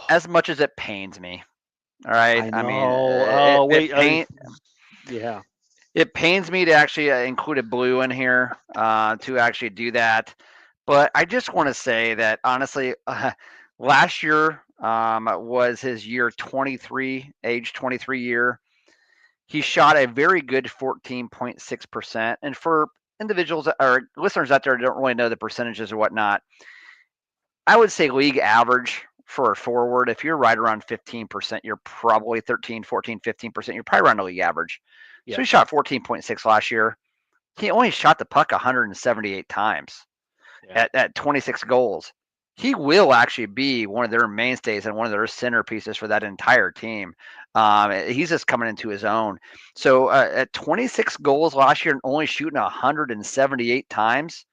as much as it pains me. All right. Yeah. It pains me to actually include a blue in here to actually do that. But I just want to say that, honestly, last year was his year 23, age 23 year. He shot a very good 14.6%. And for individuals or listeners out there don't really know the percentages or whatnot, I would say league average for a forward, if you're right around 15%, you're probably 13, 14, 15%. You're probably around the league average. Yeah. So he shot 14.6 last year. He only shot the puck 178 times at 26 goals. He will actually be one of their mainstays and one of their centerpieces for that entire team. He's just coming into his own. So at 26 goals last year and only shooting 178 times,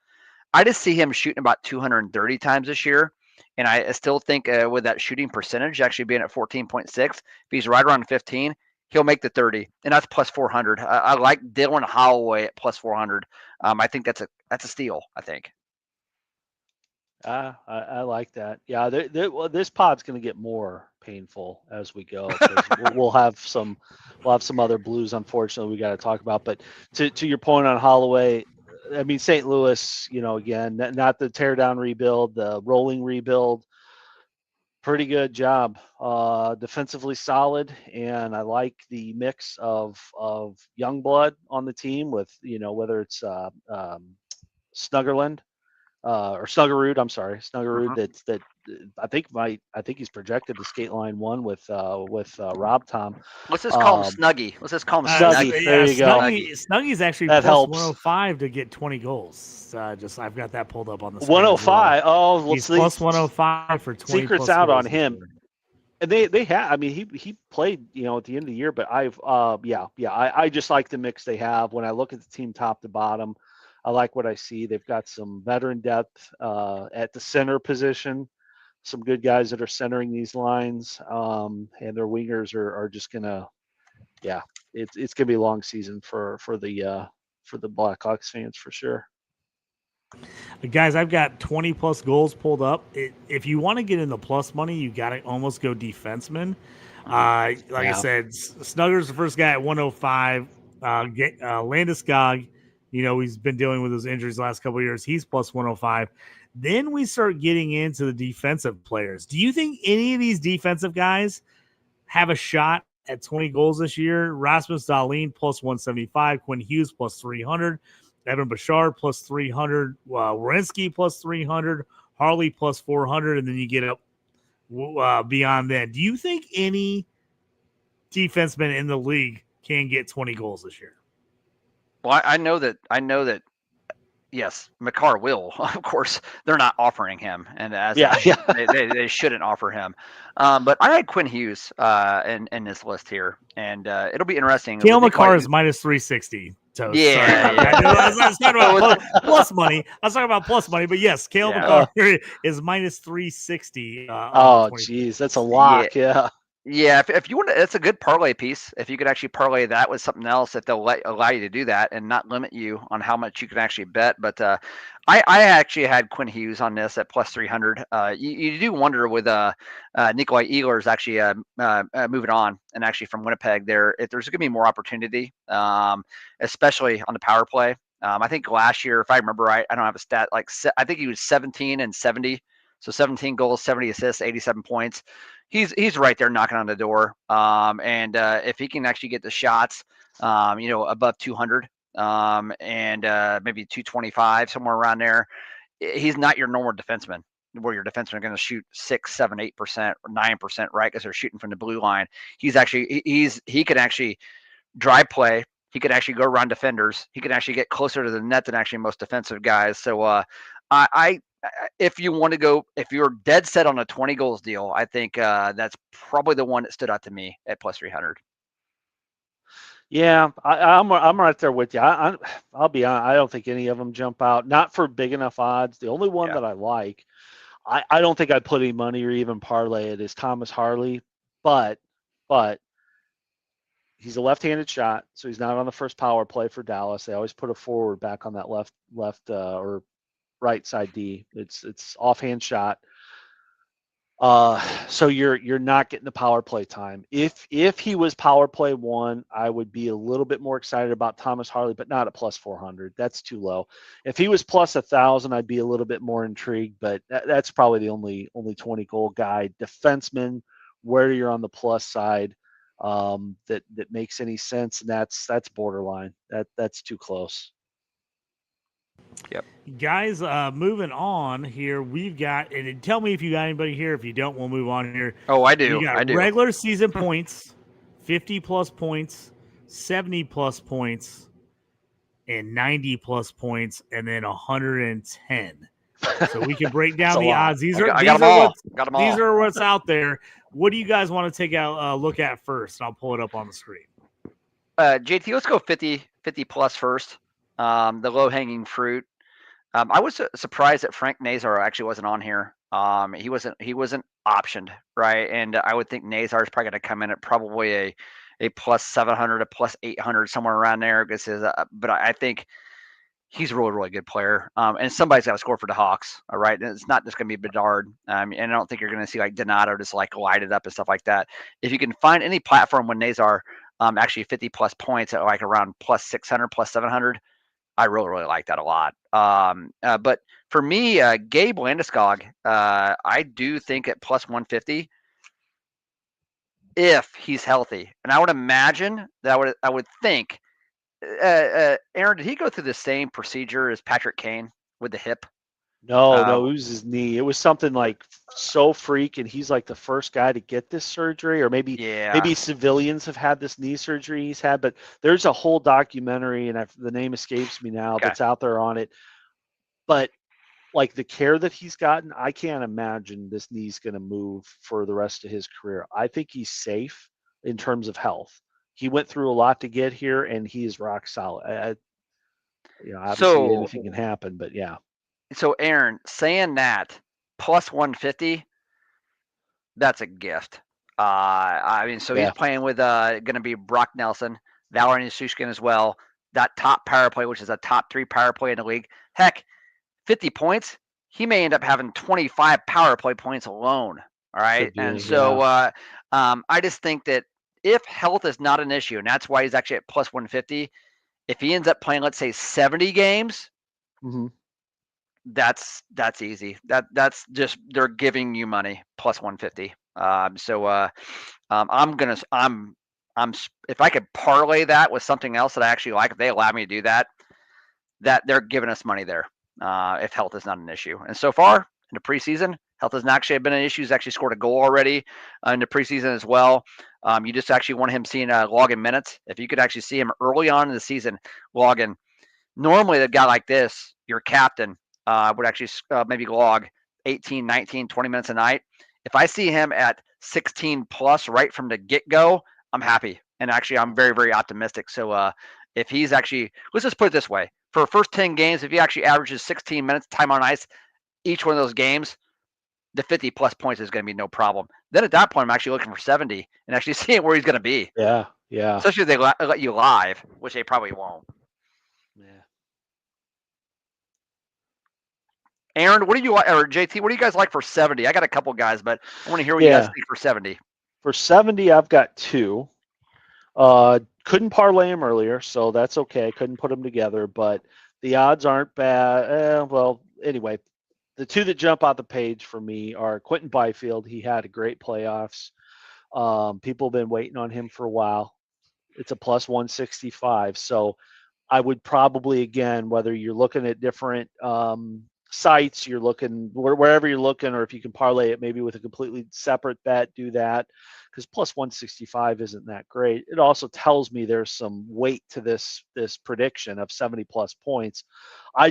I just see him shooting about 230 times this year. And I still think with that shooting percentage actually being at 14.6, if he's right around 15, he'll make the 30, and that's plus 400. I like Dylan Holloway at plus 400. I think that's a steal, I think. I like that. Yeah, well, this pod's going to get more painful as we go because we'll have some other blues. Unfortunately, we got to talk about. But to your point on Holloway, I mean St. Louis, again, not the tear down rebuild, the rolling rebuild. Pretty good job. Defensively solid, and I like the mix of young blood on the team with whether it's Snuggerland. Or Snuggerud, I'm sorry, Snuggerud. That I think he's projected to skate line one with Rob Tom. Let's just call him Snuggie. Let's just call him Snuggie. Snuggie. There you go. Snuggie's actually that plus helps. 105 to get 20 goals. I've got that pulled up on the screen. 105. Well. He's plus 105 for 20. Secrets out on him. And they have. I mean, he played at the end of the year. But I just like the mix they have. When I look at the team top to bottom, I like what I see. They've got some veteran depth at the center position, some good guys that are centering these lines, and their wingers are just gonna, it's gonna be a long season for the Blackhawks fans for sure. Guys, I've got 20 plus goals pulled up. If you want to get in the plus money, you got to almost go defenseman. I said, Snugger's the first guy at 105. Landeskog. He's been dealing with those injuries the last couple of years. He's plus 105. Then we start getting into the defensive players. Do you think any of these defensive guys have a shot at 20 goals this year? Rasmus Dahlin plus 175. Quinn Hughes plus 300. Evan Bouchard plus 300. Werenski plus 300. Harley plus 400. And then you get up beyond that. Do you think any defenseman in the league can get 20 goals this year? Well, I know that. Yes, Makar will. Of course, they're not offering him, and they shouldn't offer him. But I had Quinn Hughes in this list here, and it'll be interesting. Cale Makar is minus 360. So I was talking about plus money. I was talking about plus money, but yes, Cale Makar is minus 360. Geez, that's a lock. Yeah, if you want to, it's a good parlay piece. If you could actually parlay that with something else, if they'll allow you to do that and not limit you on how much you can actually bet. But I actually had Quinn Hughes on this at plus 300. You do wonder with Nikolai Ehlers actually moving on and actually from Winnipeg there, if there's going to be more opportunity, especially on the power play. I think last year, if I remember right, I don't have a stat, I think he was 17 and 70. So 17 goals, 70 assists, 87 points. He's right there knocking on the door. And if he can actually get the shots, above 200 and maybe 225, somewhere around there, he's not your normal defenseman where your defensemen are going to shoot 6, 7, 8% or 9%, right? Because they're shooting from the blue line. He can actually drive play. He could actually go around defenders. He can actually get closer to the net than actually most defensive guys. So if you want to go, if you're dead set on a 20 goals deal, I think that's probably the one that stood out to me at plus 300. Yeah, I'm right there with you. I'll be honest. I don't think any of them jump out. Not for big enough odds. The only one that I like, I don't think I'd put any money or even parlay it, is Thomas Harley, but he's a left-handed shot, so he's not on the first power play for Dallas. They always put a forward back on that left or right side D. It's offhand shot. So you're not getting the power play time. If he was power play one, I would be a little bit more excited about Thomas Harley, but not at plus 400. That's too low. If he was plus 1,000, I'd be a little bit more intrigued. But that's probably the only 20 goal guy defenseman where you're on the plus side that makes any sense, and that's borderline. That's too close. Yep. Guys, moving on here, we've got, and tell me if you got anybody here. If you don't, we'll move on here. Oh, I We do. got I do. regular season points, 50 plus points, 70 plus points, and 90 plus points, and then 110. So we can break down the odds. These I are got these them are all. what's Got them these all. are what's out there. What do you guys want to take a look at first? I'll pull it up on the screen. JT, let's go 50 plus first. The low hanging fruit. I was surprised that Frank Nazar actually wasn't on here. He wasn't optioned, right? And I would think Nazar is probably going to come in at probably a plus 700, a plus 800, somewhere around there. But I think he's a really, really good player. And somebody's got to score for the Hawks, all right? And it's not just going to be Bedard. And I don't think you're going to see like Donato just like light it up and stuff like that. If you can find any platform when Nazar actually 50 plus points at like around plus 600, plus 700, I really, really like that a lot. But for me, Gabe Landeskog, I do think at plus 150, if he's healthy, and I would imagine that I would think, Aaron, did he go through the same procedure as Patrick Kane with the hip? No, it was his knee. It was something like so freak, and he's like the first guy to get this surgery, or maybe civilians have had this knee surgery he's had. But there's a whole documentary, and the name escapes me now, that's out there on it. But like the care that he's gotten, I can't imagine this knee's going to move for the rest of his career. I think he's safe in terms of health. He went through a lot to get here, and he is rock solid. Obviously anything can happen, but yeah. So, Aaron, saying that plus 150, that's a gift. He's playing with going to be Brock Nelson, Valerian Sushkin as well. That top power play, which is a top 3 power play in the league. Heck, 50 points, he may end up having 25 power play points alone. All right. I just think that if health is not an issue, and that's why he's actually at plus 150, if he ends up playing, let's say 70 games, that's easy. That's just, they're giving you money plus 150. If I could parlay that with something else that I actually like, if they allow me to do that they're giving us money there. If health is not an issue. And so far in the preseason, health has not actually been an issue. He's actually scored a goal already in the preseason as well. You just actually want him seeing logging minutes. If you could actually see him early on in the season logging, normally a guy like this, your captain, would actually maybe log 18, 19, 20 minutes a night. If I see him at 16 plus right from the get-go, I'm happy. And actually, I'm very, very optimistic. So if he's actually, let's just put it this way. For the first 10 games, if he actually averages 16 minutes time on ice each one of those games, the 50 plus points is going to be no problem. Then at that point, I'm actually looking for 70 and actually seeing where he's going to be. Yeah. Especially if they let you live, which they probably won't. Yeah. Aaron, what do you like, or JT, what do you guys like for 70? I got a couple guys, but I want to hear what you guys think for 70. For 70, I've got 2. Couldn't parlay them earlier, so that's okay. Couldn't put them together, but the odds aren't bad. Anyway, the 2 that jump out the page for me are Quentin Byfield. He had a great playoffs. People have been waiting on him for a while. It's a plus 165. So I would probably, again, whether you're looking at different sites, you're looking wherever you're looking, or if you can parlay it maybe with a completely separate bet, do that, because plus 165 isn't that great. It also tells me there's some weight to this prediction of 70 plus points. I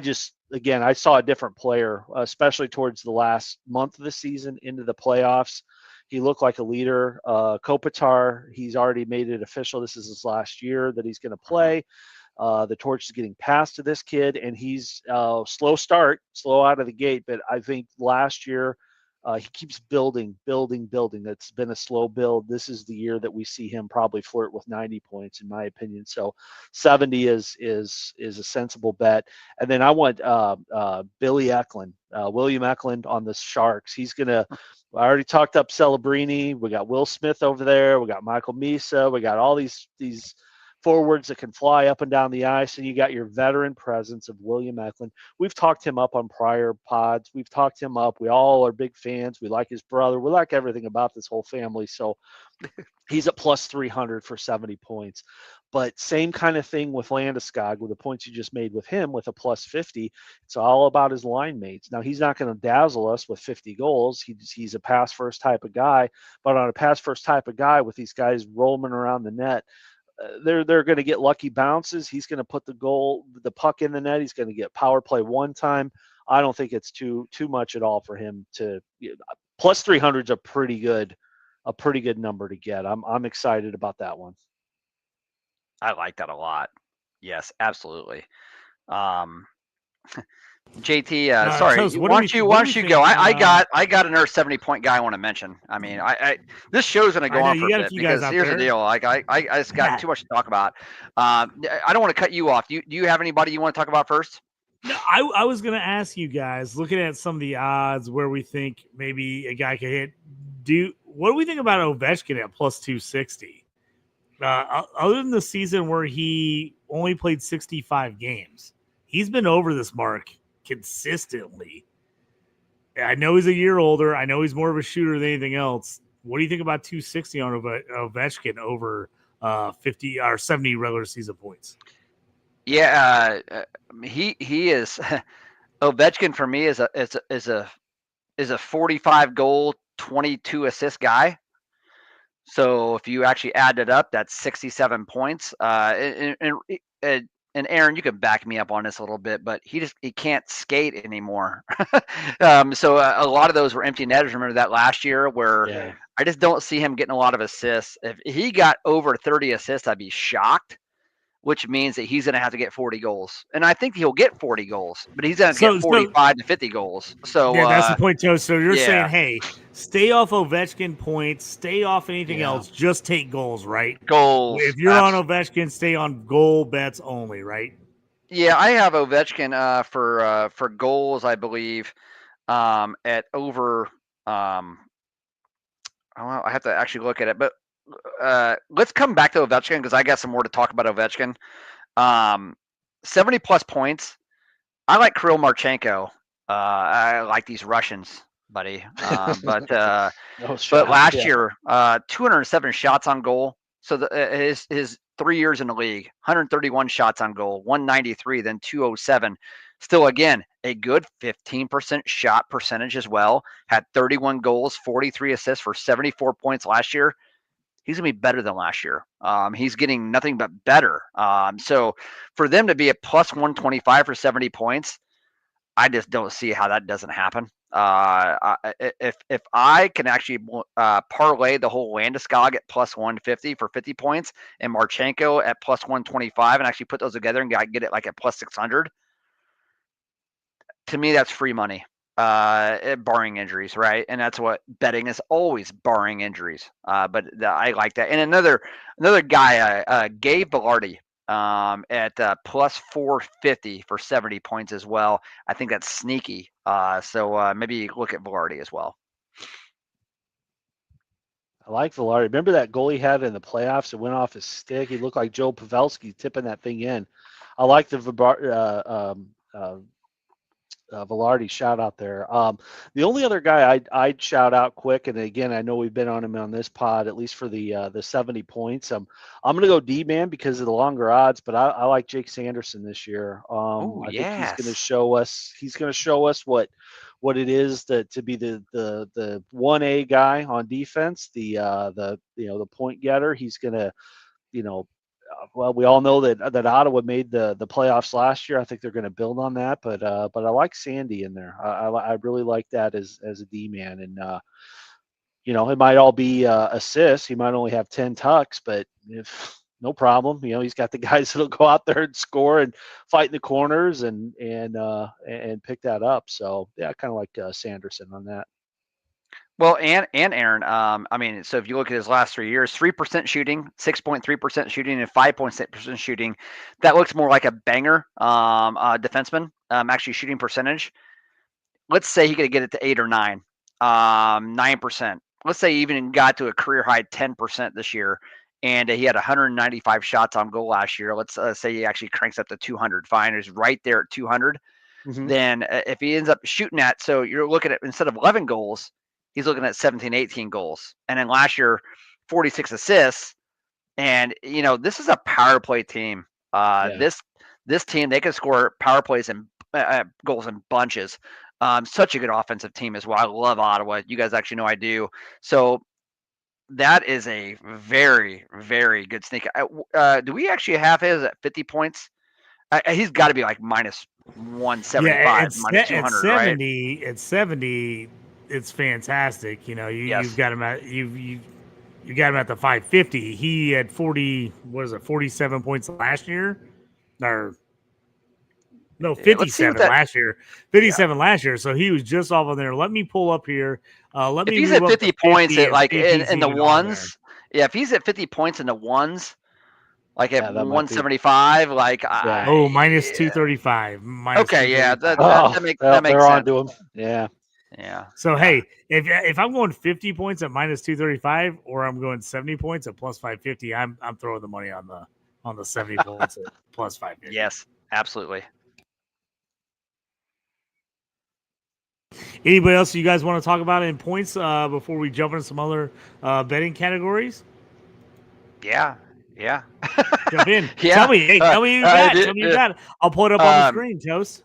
saw a different player, especially towards the last month of the season into the playoffs. He looked like a leader. Kopitar, he's already made it official. This is his last year that he's going to play. The torch is getting passed to this kid, and he's slow out of the gate. But I think last year he keeps building. That's been a slow build. This is the year that we see him probably flirt with 90 points, in my opinion. So 70 is a sensible bet. And then I want William Eklund on the Sharks. He's gonna. I already talked up Celebrini. We got Will Smith over there. We got Michael Misa. We got all these forwards that can fly up and down the ice, and you got your veteran presence of William Eklund. We've talked him up on prior pods. We've talked him up. We all are big fans. We like his brother. We like everything about this whole family. So he's at plus 300 for 70 points. But same kind of thing with Landeskog with the points you just made with him with a plus 50. It's all about his line mates. Now, he's not going to dazzle us with 50 goals. He's a pass first type of guy. But on a pass first type of guy with these guys roaming around the net, they're going to get lucky bounces. He's going to put the puck in the net. He's going to get power play one time. I don't think it's too much at all for him to plus 300 is a pretty good number to get. I'm excited about that one. I like that a lot. Yes, absolutely. JT, sorry. Toast, Why don't you go? I got another 70-point guy I want to mention. I mean, this show's going to go on for a bit because here's the deal. Like, I just got too much to talk about. I don't want to cut you off. Do you have anybody you want to talk about first? No, I was going to ask you guys, looking at some of the odds where we think maybe a guy could hit. What do we think about Ovechkin at plus 260? Other than the season where he only played 65 games, he's been over this mark consistently. I know he's a year older. I know he's more of a shooter than anything else. What do you think about 260 on Ovechkin over 50 or 70 regular season points? Yeah, he is. Ovechkin for me is a 45 goal, 22 assist guy. So if you actually add it up, that's 67 points. And Aaron, you can back me up on this a little bit, but he can't skate anymore. So a lot of those were empty netters. Remember that last year where I just don't see him getting a lot of assists. If he got over 30 assists, I'd be shocked, which means that he's going to have to get 40 goals. And I think he'll get 40 goals, but he's going to get 45 to 50 goals. So that's the point, Joe. So you're saying, hey, stay off Ovechkin points, stay off anything else, just take goals, right? Goals. If you're on Ovechkin, stay on goal bets only, right? Yeah, I have Ovechkin for goals, I believe, at over I have to actually look at it, but let's come back to Ovechkin because I got some more to talk about Ovechkin. 70 plus points. I like Kirill Marchenko. I like these Russians, buddy. But last year, 207 shots on goal. So his 3 years in the league, 131 shots on goal, 193, then 207. Still, again, a good 15% shot percentage as well. Had 31 goals, 43 assists for 74 points last year. He's going to be better than last year. He's getting nothing but better. So for them to be a plus 125 for 70 points, I just don't see how that doesn't happen. If I can actually parlay the whole Landeskog at plus 150 for 50 points and Marchenko at plus 125 and actually put those together and get it like at plus 600, to me, that's free money. Barring injuries, right? And that's what betting is, always barring injuries. But I like that. And another guy, Gabe Velarde, at plus 450 for 70 points as well. I think that's sneaky. So maybe look at Velarde as well. I like Velarde. Remember that goal he had in the playoffs? It went off his stick. He looked like Joe Pavelski tipping that thing in. I like the Velarde shout out there. The only other guy I'd shout out quick, and again, I know we've been on him on this pod, at least for the 70 points. I'm going to go D-man because of the longer odds, but I like Jake Sanderson this year. I think he's going to show us. He's going to show us what it is to be the 1A guy on defense, the point getter. He's going to, well, we all know that Ottawa made the playoffs last year. I think they're going to build on that, but I like Sandy in there. I really like that as a D-man, and it might all be assists. He might only have 10 tucks, but no problem. He's got the guys that'll go out there and score and fight in the corners and pick that up. So yeah, I kind of like Sanderson on that. Well, and Aaron, so if you look at his last 3 years, 3% shooting, 6.3% shooting, and 5.6% shooting, that looks more like a banger defenseman, actually shooting percentage. Let's say he could get it to 8 or 9, 9%. Let's say he even got to a career high 10% this year, and he had 195 shots on goal last year. Let's say he actually cranks up to 200. Fine, he's right there at 200. Mm-hmm. Then if he ends up shooting at, so you're looking at, instead of 11 goals, he's looking at 17, 18 goals. And then last year, 46 assists And this is a power play team. This team, they can score power plays and goals in bunches. Such a good offensive team as well. I love Ottawa. You guys actually know I do. So that is a very, very good sneak. Do we actually have his at 50 points? He's got to be like minus 175, minus 200, at 70, right? At 70, it's fantastic. You've got him at you got him at the 550. He had 47 points last year, or no, 57 last year. 57 last year. So he was just off on there. Let me pull up here. Let if me he's move at 50 points at like in the ones, if he's at 50 points in the ones, like at 175, like minus 235. Okay, yeah, that makes sense. On to him. Yeah. So hey, if I'm going 50 points at minus 235, or I'm going 70 points at plus 550, I'm throwing the money on the 70 points at plus 550. Yes, absolutely. Anybody else you guys want to talk about in points before we jump into some other betting categories? Yeah. Jump in. Yeah. Tell me who you got. Tell me who you got. I'll pull it up on the screen, Toast.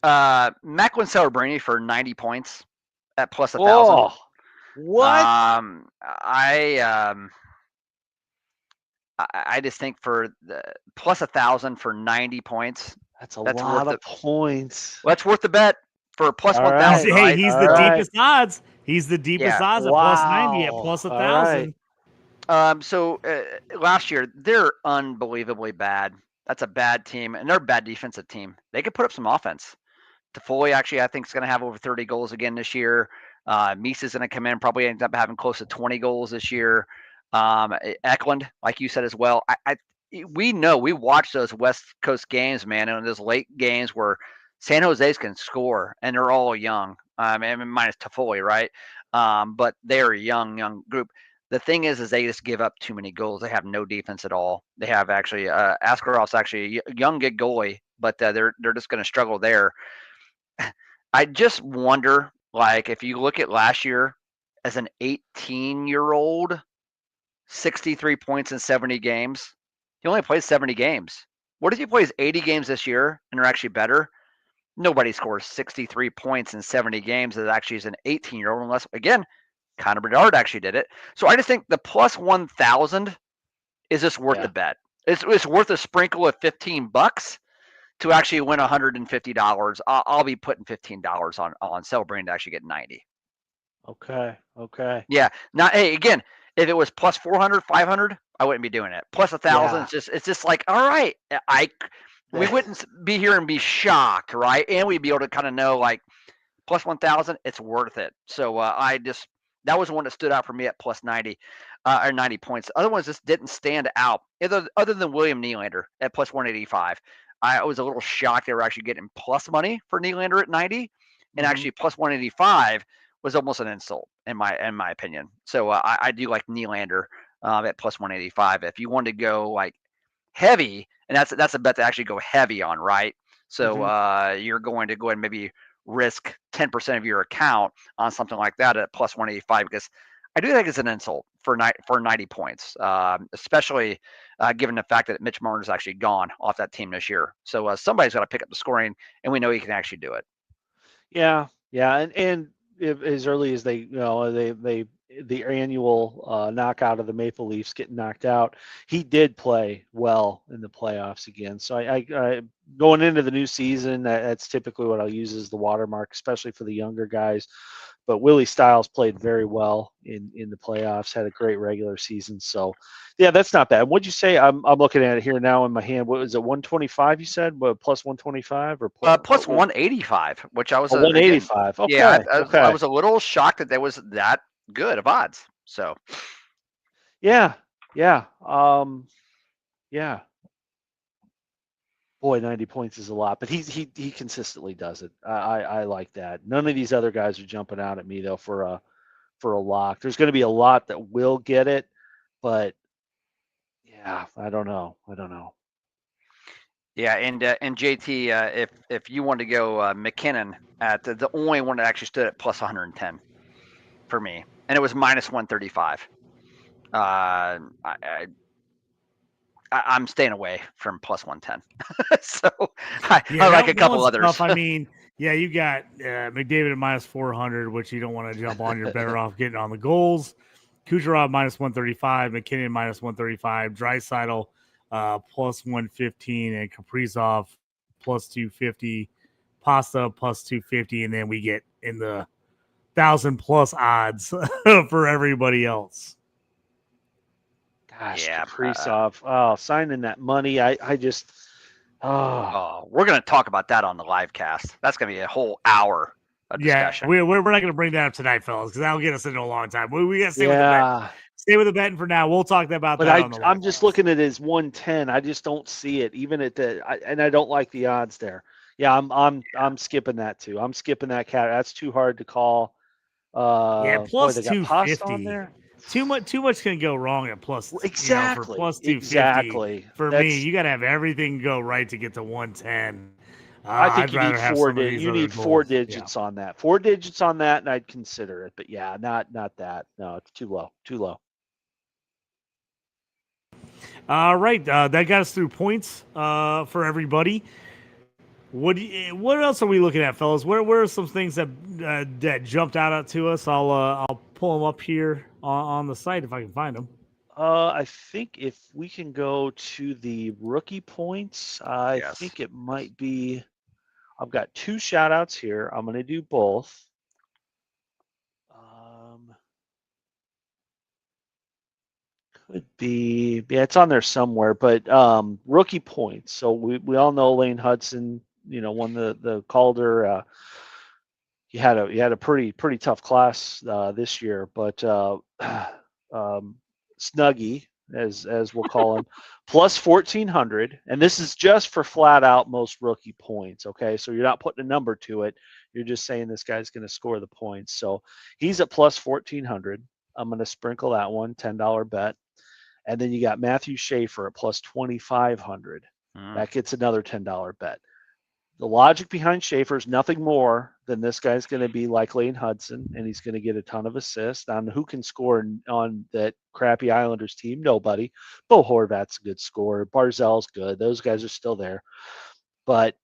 Macklin Celebrini for 90 points at plus 1,000. Oh, what? I just think for the plus 1,000 for 90 points. That's lot of points. That's worth the bet for plus 1,000. Hey, he's the deepest odds. He's the deepest odds at plus 90 at plus 1,000. So last year they're unbelievably bad. That's a bad team, and they're a bad defensive team. They could put up some offense. Toffoli actually, I think, is going to have over 30 goals again this year. Misa's going to come in, probably end up having close to 20 goals this year. Eklund, like you said as well. We know, we watch those West Coast games, man, and those late games where San Jose's can score, and they're all young. And minus Toffoli, right? But they're a young group. The thing is they just give up too many goals. They have no defense at all. They have actually Askarhov's actually a young good goalie, but they're just going to struggle there. I just wonder, like, if you look at last year as an 18-year-old, 63 points in 70 games. He only plays 70 games. What if he plays 80 games this year and are actually better? Nobody scores 63 points in 70 games that actually is an 18-year-old, unless, again, Connor Bedard actually did it. So I just think the plus 1,000 is just worth the bet. It's worth a sprinkle of $15 to actually win $150. I'll be putting $15 on Celebrini to actually get 90. Okay. Yeah. Now, hey, again, if it was plus 400, 500, I wouldn't be doing it. Plus 1,000, it's just like, all right, we wouldn't be here and be shocked, right? And we'd be able to kind of know, like, plus 1,000, it's worth it. So that was one that stood out for me at plus 90 or 90 points. Other ones just didn't stand out, other than William Nylander at plus 185. I was a little shocked they were actually getting plus money for Nylander at 90, and actually plus 185 was almost an insult in my opinion. So I do like Nylander at plus 185. If you want to go like heavy, and that's a bet to actually go heavy on, right? So you're going to go ahead and maybe risk 10% of your account on something like that at plus 185, because I do think it's an insult for 90 points, especially given the fact that Mitch Marner's actually gone off that team this year. So somebody's got to pick up the scoring, and we know he can actually do it. Yeah, and if, as early as they the annual knockout of the Maple Leafs getting knocked out, he did play well in the playoffs again. So I going into the new season, that's typically what I'll use as the watermark, especially for the younger guys. But Willie Stiles played very well in the playoffs, had a great regular season. So, yeah, that's not bad. What'd you say? I'm looking at it here now in my hand. What was it, 125 you said? What, plus 125 or plus 185, which I was 185. Again, okay. Yeah, I was a little shocked that there was that good of odds. So, yeah. Boy, 90 points is a lot, but he consistently does it. I like that. None of these other guys are jumping out at me though for a lock. There's going to be a lot that will get it, but yeah, I don't know. Yeah, and JT, if you want to go McKinnon at the only one that actually stood at plus 110 for me, and it was minus 135. I'm staying away from plus 110. So I Yeah, like a that couple one's others. tough. I mean, yeah, you got McDavid at minus 400, which you don't want to jump on. You're better off getting on the goals. Kucherov minus 135, McKinnon minus 135, Draisaitl plus 115, and Kaprizov plus 250, Pasta plus 250, and then we get in the 1,000+ odds for everybody else. Gosh, Yeah, Kaprizov, signing that money. I just, we're going to talk about that on the live cast. That's going to be a whole hour of discussion. Yeah, we're not going to bring that up tonight, fellas, because that'll get us into a long time. We got to stay with the bet. Stay with the betting for now. We'll talk about that on the live I'm just cast. looking at his 110. I just don't see it, even at and I don't like the odds there. Yeah, I'm skipping that too. I'm skipping that cat. That's too hard to call. Yeah, Boy, plus they got Pasta on 250. there. Too much can go wrong at plus. Exactly. For plus 250. Exactly. For me, you got to have everything go right to get to 110. I think I'd rather have some of these you other need goals. 4 digits on that. 4 digits on that, and I'd consider it. But yeah, not that. No, it's too low. Too low. All right, that got us through points for everybody. What else are we looking at, fellas? Where are some things that that jumped out to us? I'll pull them up here on the site if I can find them. I think if we can go to the rookie points, I think it might be. I've got 2 shout outs here. I'm going to do both. Could be, yeah, it's on there somewhere, but rookie points. So we all know Lane Hudson, won the Calder. He had a pretty tough class this year, but Snuggie, as we'll call him, plus 1,400, and this is just for flat out most rookie points. Okay, so you're not putting a number to it. You're just saying this guy's going to score the points. So he's at plus 1,400. I'm going to sprinkle that one, $10 bet. And then you got Matthew Schaefer at plus 2,500. That gets another $10 bet. The logic behind Schaefer is nothing more than this guy's going to be like Lane Hudson, and he's going to get a ton of assists. On who can score on that crappy Islanders team? Nobody. Bo Horvat's a good scorer. Barzell's good. Those guys are still there. But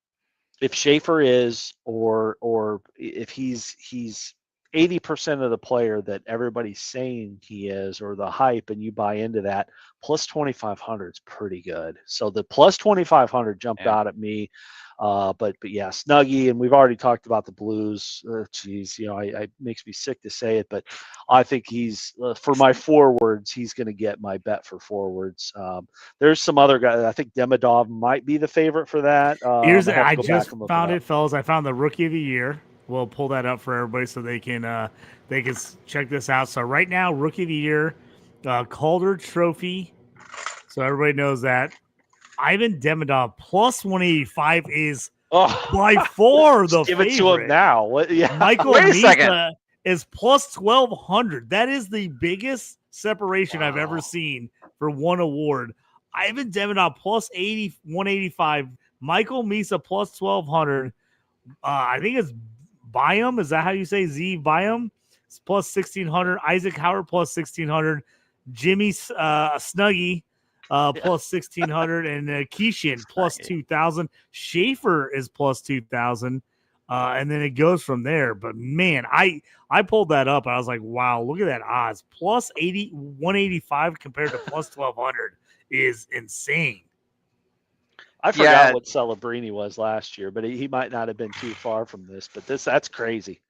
if Schaefer is, or if he's 80% of the player that everybody's saying he is, or the hype, and you buy into that, plus 2,500 is pretty good. So the plus 2,500 jumped out at me. But yeah, Snuggie, and we've already talked about the Blues. It makes me sick to say it, but I think he's for my forwards, he's going to get my bet for forwards. There's some other guys. I think Demidov might be the favorite for that. I just found it, fellas. I found the rookie of the year. We'll pull that up for everybody so they can check this out. So right now, rookie of the year, Calder Trophy. So everybody knows that. Ivan Demidov plus 185 is by far the give favorite. It to him now. What? Yeah. Michael Misa is plus 1,200. That is the biggest separation I've ever seen for one award. Ivan Demidov plus 185. Michael Misa plus 1,200. I think it's Byam. Is that how you say Z Byam? It's plus 1,600. Isaac Howard plus 1,600. Jimmy Snuggie plus 1,600, and Keishan plus 2,000. Schaefer is plus 2,000, and then it goes from there. But man, I pulled that up, and I was like, wow, look at that odds. Plus 185 compared to plus 1,200 is insane. I forgot what Celebrini was last year, but he might not have been too far from this. But that's crazy.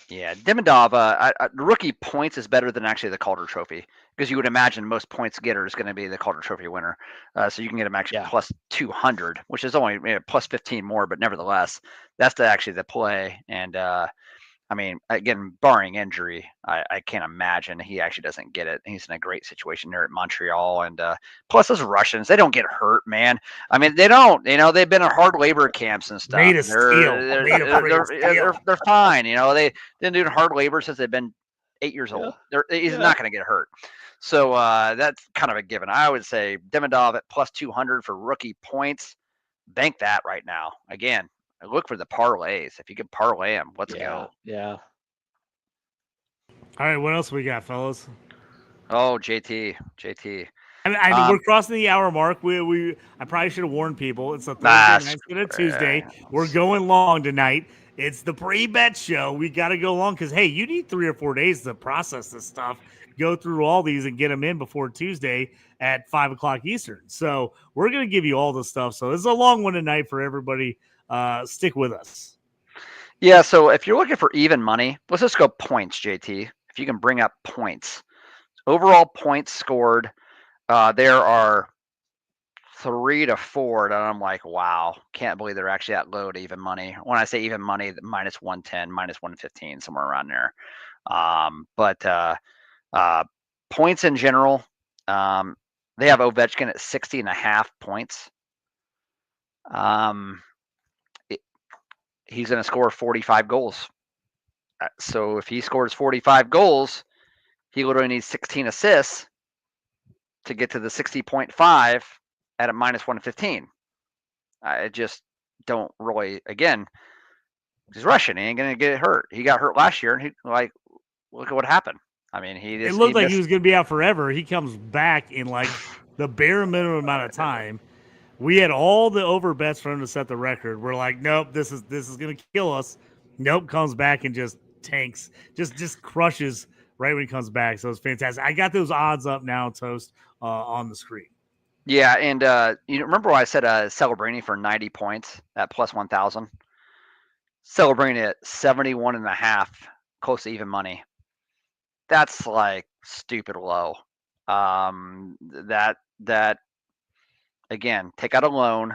Yeah, Demidov, rookie points is better than actually the Calder Trophy, because you would imagine most points getter is going to be the Calder Trophy winner. So you can get him actually plus 200, which is only plus 15 more, but nevertheless, that's actually the play. And I mean, again, barring injury, I can't imagine he actually doesn't get it. He's in a great situation there at Montreal. And plus those Russians, they don't get hurt, man. I mean, they don't. They've been in hard labor camps and stuff. They're fine. They've been doing hard labor since they've been 8 years old. He's not going to get hurt. So that's kind of a given. I would say Demidov at plus 200 for rookie points. Bank that right now. Again, look for the parlays. If you can parlay them, let's go. Yeah. All right, what else we got, fellas? Oh, JT. We're crossing the hour mark. I probably should have warned people. It's a Thursday night instead of Tuesday. We're going long tonight. It's the pre-bet show. We got to go long because, hey, you need 3 or 4 days to process this stuff, go through all these and get them in before Tuesday at 5 o'clock Eastern. So we're going to give you all the stuff. So it's a long one tonight for everybody. Stick with us. Yeah, so if you're looking for even money, let's just go points, JT. If you can bring up points. Overall points scored, there are 3 to 4 that I'm like, wow, can't believe they're actually that low to even money. When I say even money, minus 110, minus 115, somewhere around there. But points in general, they have Ovechkin at 60.5 points. He's going to score 45 goals. So if he scores 45 goals, he literally needs 16 assists to get to the 60.5 at a minus 115. I just don't really, again, he's Russian. He ain't going to get hurt. He got hurt last year, and look at what happened. I mean, it looked like he was going to be out forever. He comes back in like the bare minimum amount of time. We had all the over bets for him to set the record. We're like, nope, this is going to kill us. Nope, comes back and just tanks, just crushes right when he comes back. So it's fantastic. I got those odds up now, Toast, on the screen. Yeah, and you remember when I said Celebrini for 90 points at plus 1,000? Celebrini at 71.5, close to even money. That's like stupid low. That again, take out a loan.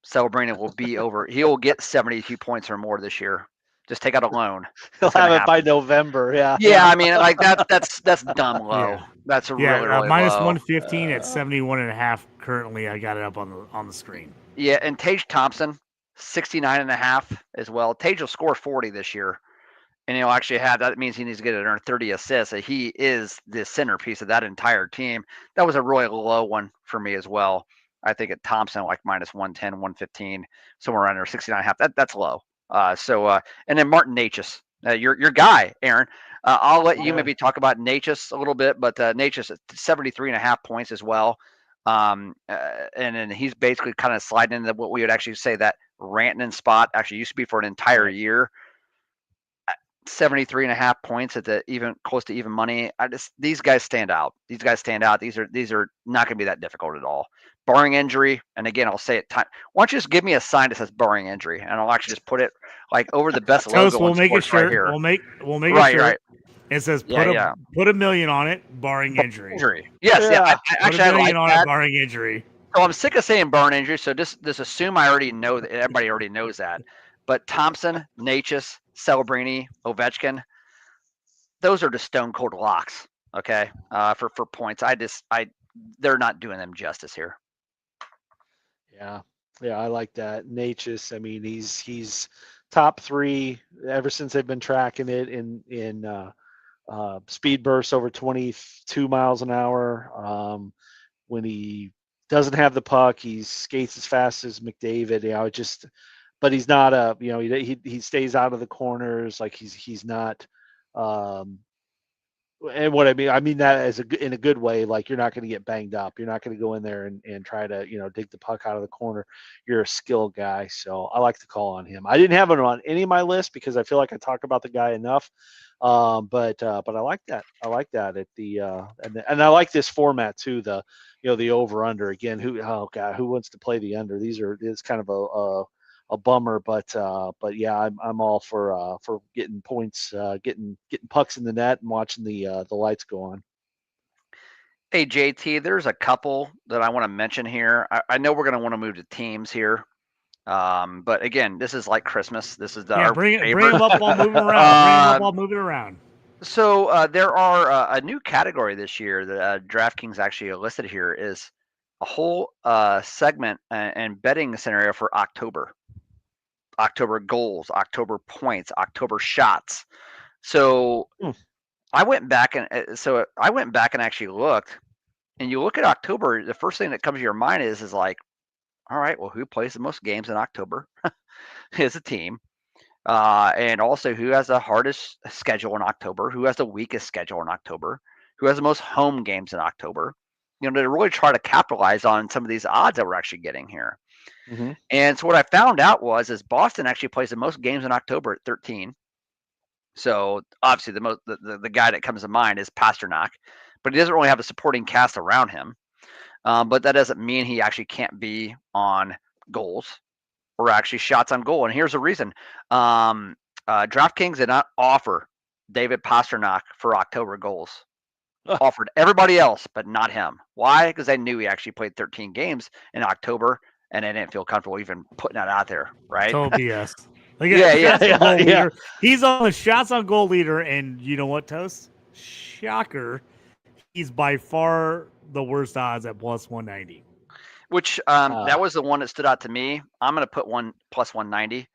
Celebrini will be over. He will get 72 points or more this year. Just take out a loan. He'll have it by November. Yeah. Yeah, I mean, like that's dumb low. Yeah. That's really minus low. 115 at 71.5 currently. I got it up on the screen. Yeah, and Tage Thompson, 69.5 as well. Tage will score 40 this year, and he'll actually have that means he needs to get another 30 assists. He is the centerpiece of that entire team. That was a really low one for me as well. I think at Thompson like minus 110, 115, somewhere around there, 69.5. That's low. And then Martin Necas, your guy, Aaron. I'll let you maybe talk about Necas a little bit, but Necas at 73.5 points as well. And then he's basically kind of sliding into what we would actually say that Rantanen spot actually used to be for an entire year. 73.5 points at the even close to even money. These guys stand out. These are not going to be that difficult at all, barring injury. And again, I'll say it time. Why don't you just give me a sign that says barring injury, and I'll actually just put it like over the best Toast, logo. We'll make a shirt. Right here. We'll make a shirt. Right. It says put a $1 million on it, barring injury. Yes, yeah. Put $1 million on it, barring injury. So I'm sick of saying barring injury. So just assume I already know that everybody already knows that. But Thompson, Necas, Celebrini, Ovechkin, those are just stone cold locks. Okay, for points. They're not doing them justice here. Yeah, I like that. Necas, I mean, he's top 3 ever since they've been tracking it in speed bursts over 22 miles an hour. When he doesn't have the puck, he skates as fast as McDavid. But he's not he stays out of the corners. Like he's not. And what I mean that as in a good way. Like you're not going to get banged up. You're not going to go in there and try to dig the puck out of the corner. You're a skill guy, so I like to call on him. I didn't have him on any of my list because I feel like I talk about the guy enough. But I like that. I like that at the and I like this format too. The over under again. Who wants to play the under? It's kind of a bummer, but yeah, I'm all for getting points, getting pucks in the net and watching the lights go on. Hey JT, there's a couple that I want to mention here. I know we're going to want to move to teams here, but again, this is like Christmas. This is bring them up while moving around. So there are a new category this year that DraftKings actually listed here is a whole segment and betting scenario for October goals, October points, October shots. So I went back and actually looked, and you look at October, the first thing that comes to your mind is like, all right, well, who plays the most games in October as a team? And also who has the hardest schedule in October, who has the weakest schedule in October, who has the most home games in October. to really try to capitalize on some of these odds that we're actually getting here. Mm-hmm. And so what I found out is Boston actually plays the most games in October at 13. So obviously the guy that comes to mind is Pasternak, but he doesn't really have a supporting cast around him. But that doesn't mean he actually can't be on goals or actually shots on goal. And here's the reason. DraftKings did not offer David Pasternak for October goals. Offered everybody else, but not him. Why? Because they knew he actually played 13 games in October, and they didn't feel comfortable even putting that out there, right? Total BS. Yeah. He's on the shots on goal leader, and you know what, Toast? Shocker. He's by far the worst odds at plus 190. Which that was the one that stood out to me. I'm going to put one plus 190.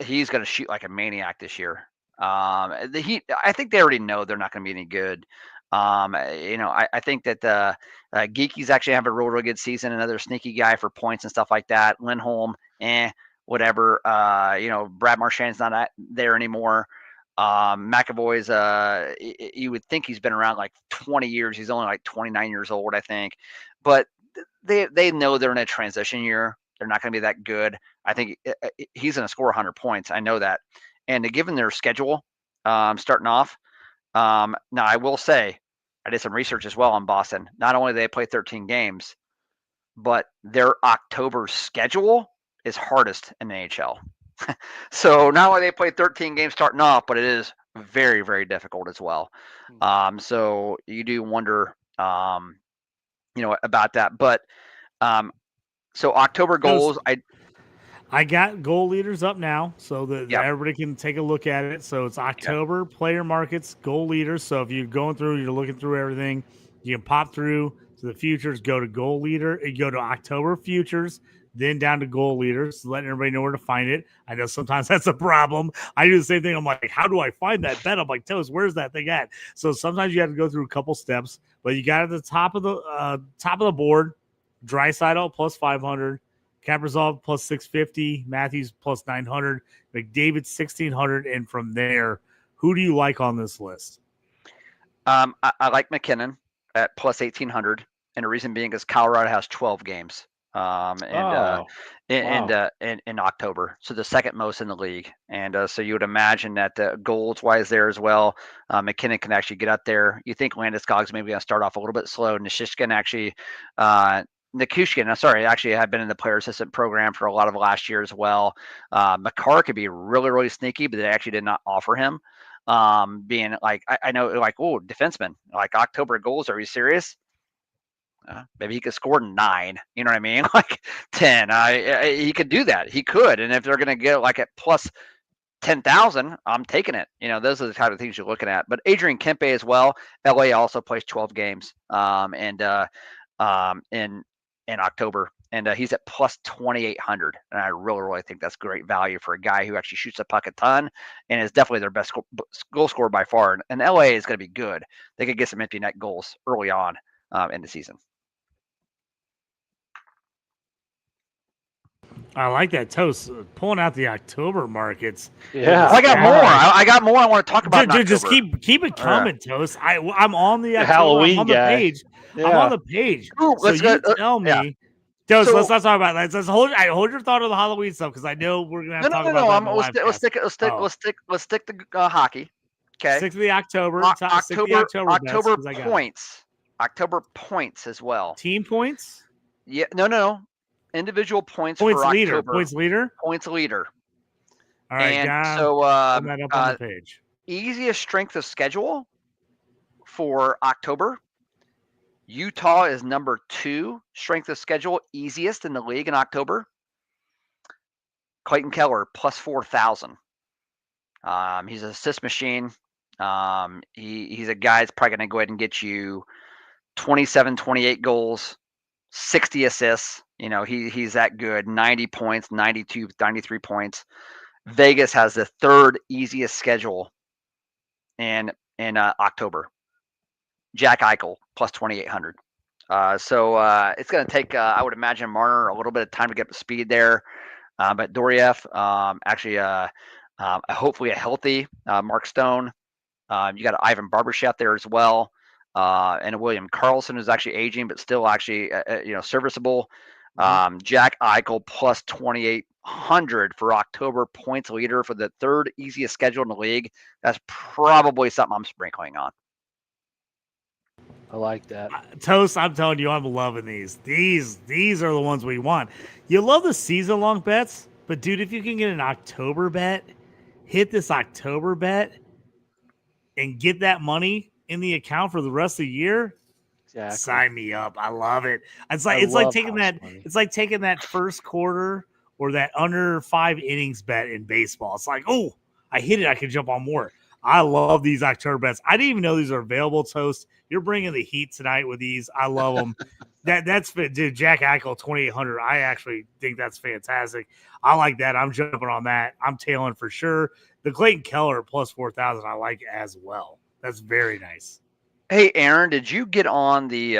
He's going to shoot like a maniac this year. I think they already know they're not going to be any good. I think that Geeky's actually have a really good season. Another sneaky guy for points and stuff like that. Lindholm, whatever. Brad Marchand's not there anymore. McAvoy's you would think he's been around like 20 years. He's only like 29 years old, I think. But they know they're in a transition year. They're not going to be that good. I think he's going to score 100 points. I know that. And given their schedule starting off, now I will say I did some research as well on Boston. Not only do they play 13 games, but their October schedule is hardest in the NHL. So not only they play 13 games starting off, but it is very, very difficult as well. So you do wonder, about that. But so October goals, I got goal leaders up now, so that everybody can take a look at it. So it's October player markets, goal leaders. So if you're going through, you're looking through everything, you can pop through to the futures, go to goal leader, you go to October futures, then down to goal leaders, letting everybody know where to find it. I know sometimes that's a problem. I do the same thing. I'm like, how do I find that bet? I'm like, Toast, where's that thing at? So sometimes you have to go through a couple steps, but you got at the top of the board, Draisaitl plus 500. Kaprizov plus 650, Matthews plus 900, McDavid 1600, and from there, who do you like on this list? I like McKinnon at plus 1800, and the reason being is Colorado has 12 games in October, so the second most in the league, and so you would imagine that goals wise there as well, McKinnon can actually get up there. You think Landeskog's maybe going to start off a little bit slow, Nishishkin actually. Nikushkin, actually had been in the player assistant program for a lot of last year as well. Makar could be really, really sneaky, but they actually did not offer him. Being like, I know, like, oh, defenseman, like October goals. Are you serious? Maybe he could score 9. You know what I mean? Like 10. He could do that. He could. And if they're going to get like at plus 10,000, I'm taking it. Those are the type of things you're looking at. But Adrian Kempe as well. LA also plays 12 games. In October, and he's at plus 2,800, and I really, really think that's great value for a guy who actually shoots the puck a ton and is definitely their best goal scorer by far. And LA is going to be good. They could get some empty net goals early on in the season. I like that, Toast, pulling out the October markets. Yeah, I got more. I got more I want to talk about. Dude, just keep it coming, Toast. I'm on the Halloween I'm on the page. Yeah. I'm on the page. Ooh, so you tell me. Yeah. Toast, let's not talk about that. Let's hold your thought on the Halloween stuff, because I know we're gonna have to talk about that. Let's stick to hockey. Okay. Stick to the October. October points. October points as well. Team points? Yeah. No. Individual points for October. Points leader. All right. And so that up on the page. Easiest strength of schedule for October. Utah is number 2 strength of schedule, easiest in the league in October. Clayton Keller plus 4,000. He's an assist machine. He's a guy that's probably going to go ahead and get you 27, 28 goals, 60 assists. He's that good. 90 points, 92, 93 points. Vegas has the 3rd easiest schedule in October. Jack Eichel plus 2,800. So it's going to take, I would imagine, Marner a little bit of time to get up to speed there. But Dorieff, hopefully a healthy Mark Stone. You got Ivan Barbashev there as well. and William Karlsson is actually aging, but still actually serviceable. Mm-hmm. Jack Eichel plus 2,800 for October points leader for the third easiest schedule in the league. That's probably something I'm sprinkling on. I like that. Toast, I'm telling you, I'm loving these. These are the ones we want. You love the season long bets, but dude, if you can get an October bet, hit this October bet and get that money in the account for the rest of the year. Exactly. Sign me up. I love it. It's I like love taking house that. money. It's like taking that first quarter or that under 5 innings bet in baseball. It's like, oh, I hit it. I can jump on more. I love these October bets. I didn't even know these are available. Toast, you're bringing the heat tonight with these. I love them. That's dude. Jack Eichel 2,800. I actually think that's fantastic. I like that. I'm jumping on that. I'm tailing for sure. The Clayton Keller plus 4,000. I like as well. That's very nice. Hey, Aaron, did you get on the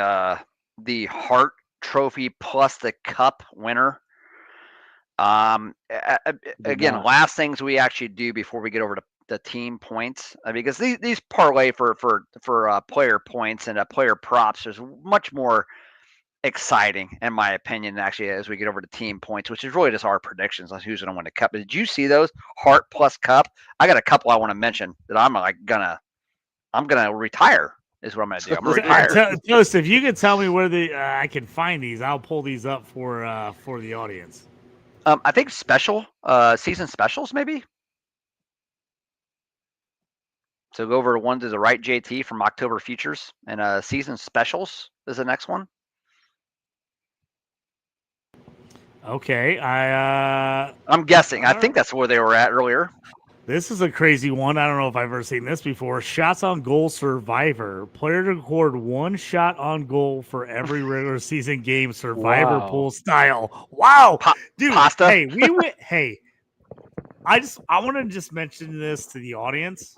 Hart Trophy plus the Cup winner? Again, not. last things we actually do before we get over to the team points, because these parlay for player points and player props is much more exciting, in my opinion, actually, as we get over to team points, which is really just our predictions on who's going to win the Cup. But did you see those Hart plus Cup? I got a couple I want to mention that I'm gonna retire. Is what I'm gonna do. I'm gonna retire. Toast, if you could tell me where I can find these, I'll pull these up for the audience. I think season specials maybe. So go over to one to the right, JT, from October futures, and season specials is the next one. Okay, I'm guessing. I think that's where they were at earlier. This is a crazy one. I don't know if I've ever seen this before. Shots on goal survivor. Player to record one shot on goal for every regular season game, survivor pool style. Wow. Dude, pasta. Hey, we went I want to just mention this to the audience.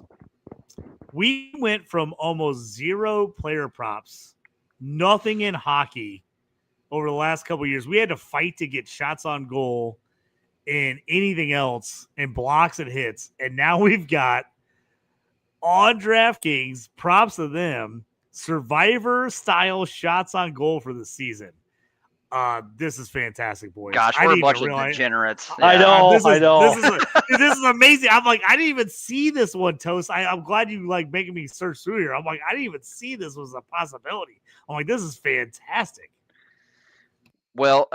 We went from almost zero player props, nothing in hockey over the last couple of years. We had to fight to get shots on goal and anything else and blocks and hits. And now we've got on DraftKings props of them survivor style shots on goal for the season. This is fantastic, boys. Gosh, we're a bunch of degenerates. Yeah. I know. This is amazing. I'm like, I didn't even see this one, Toast. I'm glad you like making me search through here. I'm like, I didn't even see this was a possibility. I'm like, this is fantastic. Well,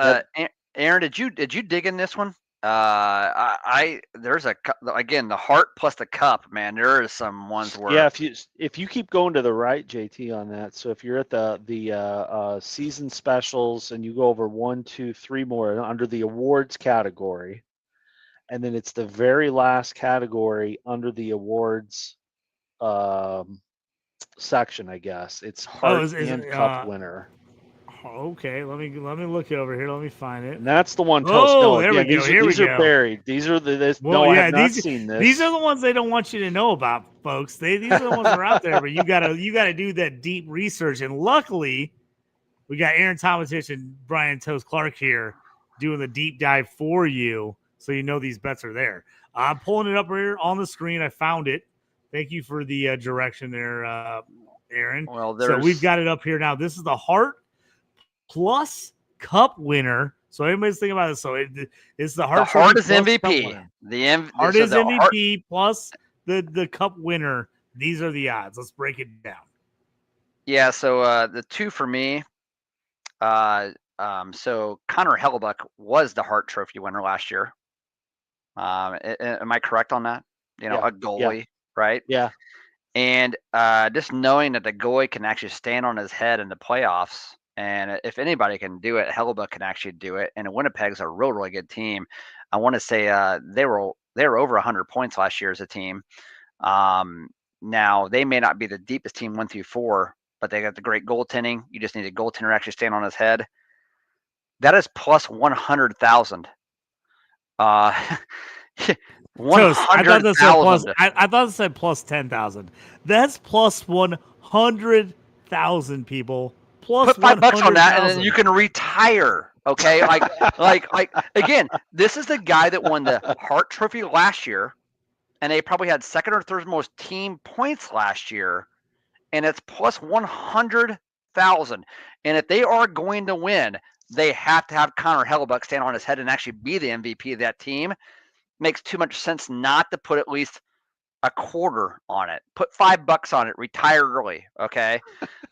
Aaron, did you dig in this one? There's again the Hart plus the Cup, man. There is some ones where if you keep going to the right, JT, on that. So if you're at the season specials and you go over 1, 2, 3 more under the awards category, and then it's the very last category under the awards section, I guess. It's Hart and Cup winner. Okay, let me look over here. Let me find it. And that's the one. There we go. These are buried. These are I have not seen this. These are the ones they don't want you to know about, folks. These are the ones that are out there, but you gotta do that deep research. And luckily, we got Aaron Tometich and Bryan Toast Clark here doing the deep dive for you, so you know these bets are there. I'm pulling it up here on the screen. I found it. Thank you for the direction there, Aaron. Well, so we've got it up here now. This is the Hart plus Cup winner. So everybody's thinking about this. So it's the Hart. The Hart is MVP. Hart is MVP plus the Cup winner. These are the odds. Let's break it down. Yeah. So the two for me. So Connor Hellebuyck was the Hart Trophy winner last year. Am I correct on that? A goalie, right? Yeah. And just knowing that the goalie can actually stand on his head in the playoffs. And if anybody can do it, Hellebuyck can actually do it. And Winnipeg's a real, really good team. I want to say they were over 100 points last year as a team. Now they may not be the deepest team 1 through 4, but they got the great goaltending. You just need a goaltender to actually stand on his head. That is plus 100,000. 100,000. I thought it said plus 10,000. That's plus 100,000 people. Plus put $5 on that, and then you can retire. Okay, like again, this is the guy that won the Hart Trophy last year, and they probably had second or third most team points last year, and it's plus 100,000. And if they are going to win, they have to have Connor Hellebuck stand on his head and actually be the MVP of that team. Makes too much sense not to put at least a quarter on it. Put $5 on it. Retire early. Okay.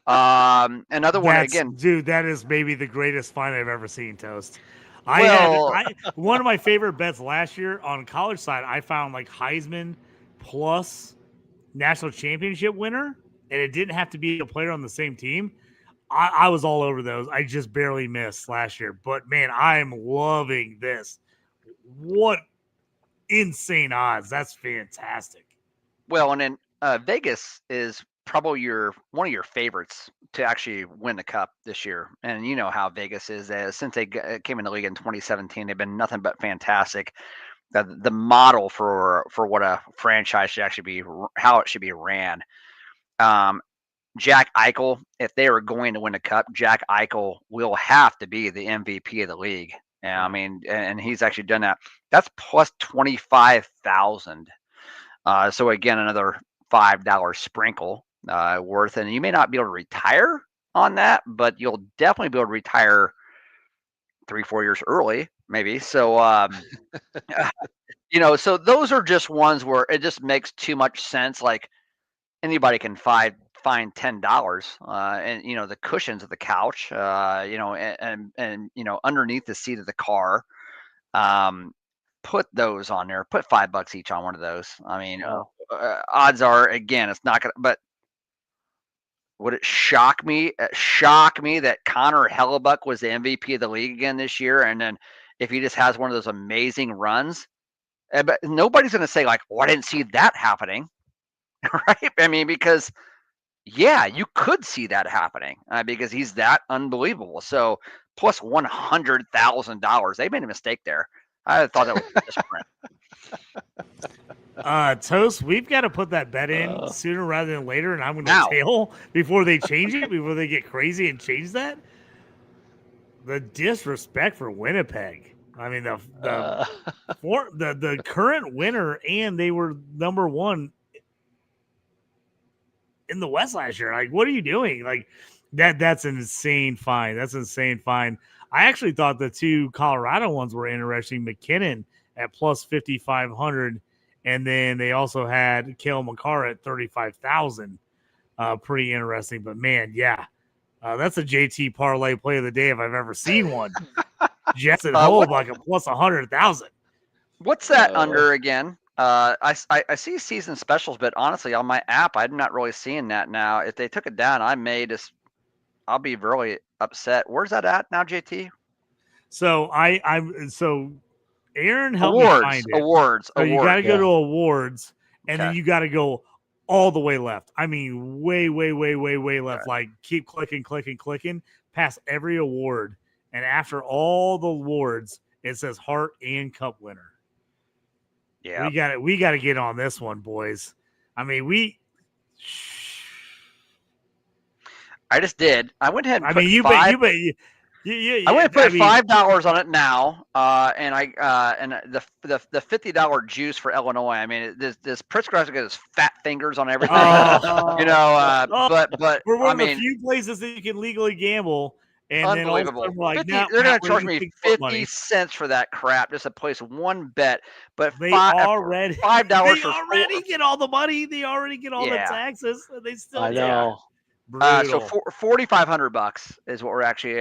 Another one again, dude. That is maybe the greatest find I've ever seen. Toast. Well- One of my favorite bets last year on college side. I found like Heisman plus national championship winner, and it didn't have to be a player on the same team. I was all over those. I just barely missed last year, but man, I'm loving this. What insane odds! That's fantastic. well, and then Vegas is probably one of your favorites to actually win the cup this year. And you know how Vegas is. Since they came in the league in 2017, they've been nothing but fantastic. The model for what a franchise should actually be, how it should be ran. Jack Eichel, if they are going to win the cup, Jack Eichel will have to be the MVP of the league. And I mean, and he's actually done that. That's plus 25,000. So again, another $5 sprinkle worth, and you may not be able to retire on that, but you'll definitely be able to retire 3-4 years early, maybe. So, so those are just ones where it just makes too much sense. Like anybody can find $10, and the cushions of the couch, and underneath the seat of the car. Put those on there. Put $5 each on one of those. I mean, odds are, again, it's not gonna. But would it shock me? Shock me that Connor Hellebuck was the MVP of the league again this year, and then if he just has one of those amazing runs, but nobody's gonna say like, "Oh, I didn't see that happening," right? I mean, because yeah, you could see that happening because he's that unbelievable. So plus $100,000. They made a mistake there. I thought that was different. Toast, we've got to put that bet in sooner rather than later, and I'm going to tail before they change it, before they get crazy and change that. The disrespect for Winnipeg. I mean, the current winner, and they were number one in the West last year. Like, what are you doing? Like, that's an insane find. That's an insane find. I actually thought the two Colorado ones were interesting. McKinnon at plus 5,500, and then they also had Cale Makar at 35,000. Pretty interesting. But man, yeah, that's a JT parlay play of the day if I've ever seen one. Jets at home like a plus 100,000. What's that under again? I see season specials, but honestly, on my app, I'm not really seeing that now. If they took it down, I'll be really upset. Where's that at now, JT? So so Aaron helped me find it. Awards. So you got to go to awards, and then you got to go all the way left. I mean, way left. Like keep clicking, past every award, and after all the awards, it says Hart and Cup winner. Yeah, we got to get on this one, boys. I mean, I just did. I went ahead and I went and put $5 on it now, and the $50 juice for Illinois. I mean, this Pritzker has to get his fat fingers on everything, But we're one of the few places that you can legally gamble, and unbelievable. Then like, they're going to charge me 50 cents for that crap just to place one bet. But they already $5. They already get all the money. They already get all the taxes. And they still. I know. So $4,500 is what we're actually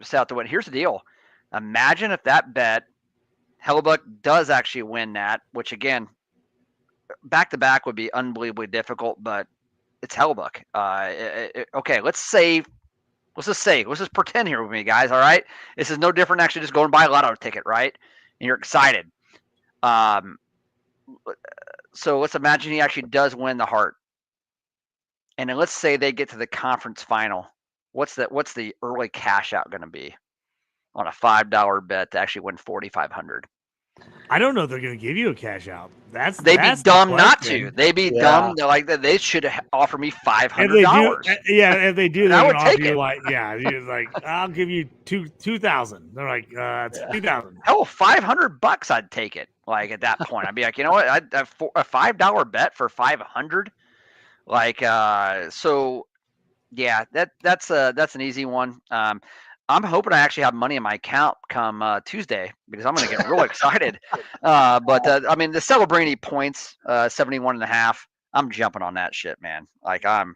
set out to win. Here's the deal. Imagine if that bet, Hellebuck does actually win that, which again, back-to-back would be unbelievably difficult, but it's Hellebuck. Okay, let's just pretend here with me, guys, all right? This is no different than actually just going to buy a lotto ticket, right? And you're excited. So let's imagine he actually does win the Hart. And then let's say they get to the conference final. What's the early cash out going to be on a $5 bet to actually win $4,500? I don't know if they're going to give you a cash out. They'd be dumb not to. They'd be dumb. They're like, they should offer me $500. If they do, I would take it. You're like, I'll give you 2,000. They're like, it's 2,000. Hell, $500. I'd take it. Like at that point, I'd be like, you know what? A $5 bet for 500. Like, so yeah, that's an easy one. I'm hoping I actually have money in my account come Tuesday because I'm going to get real excited. But I mean, the Celebrini points, 71.5. I'm jumping on that shit, man. Like, I'm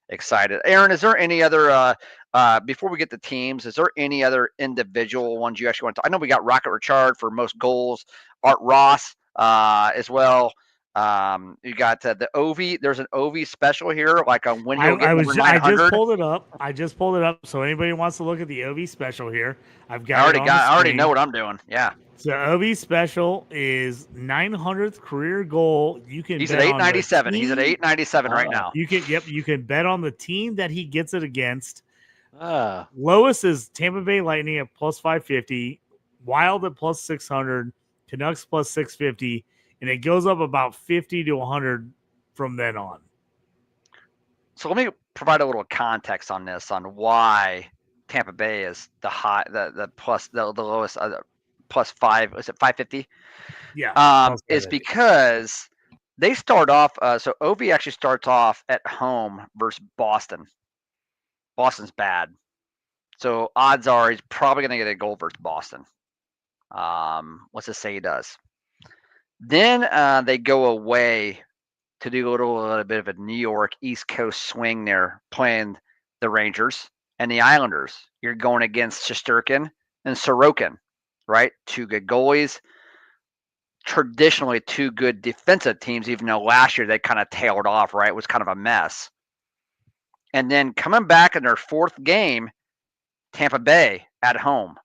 excited. Aaron, is there any other before we get to teams, is there any other individual ones you actually want to? I know we got Rocket Richard for most goals, Art Ross as well. You got the Ovi. There's an Ovi special here, like on when you'll get number I just 900. pulled it up. So anybody wants to look at the OV special here, I've I got already it on the I already screen. know what I'm doing. Yeah. So OV special is 900th career goal. You can He's bet at on the 897. He's at team. 897 right now. You can bet on the team that he gets it against. Ah, Lowest is Tampa Bay Lightning at plus 550, Wild at plus 600, Canucks plus 650, and it goes up about 50 to 100 from then on. So let me provide a little context on this, on why Tampa Bay is the lowest plus 5. Is it 550? Yeah, Is because they start off. So Ovi actually starts off at home versus Boston. Boston's bad, so odds are he's probably going to get a goal versus Boston. Let's just say he does. Then they go away to do a little bit of a New York East Coast swing there, playing the Rangers and the Islanders. You're going against Shesterkin and Sorokin, right? Two good goalies. Traditionally, two good defensive teams, even though last year they kind of tailed off, right? It was kind of a mess. And then coming back in their fourth game, Tampa Bay at home.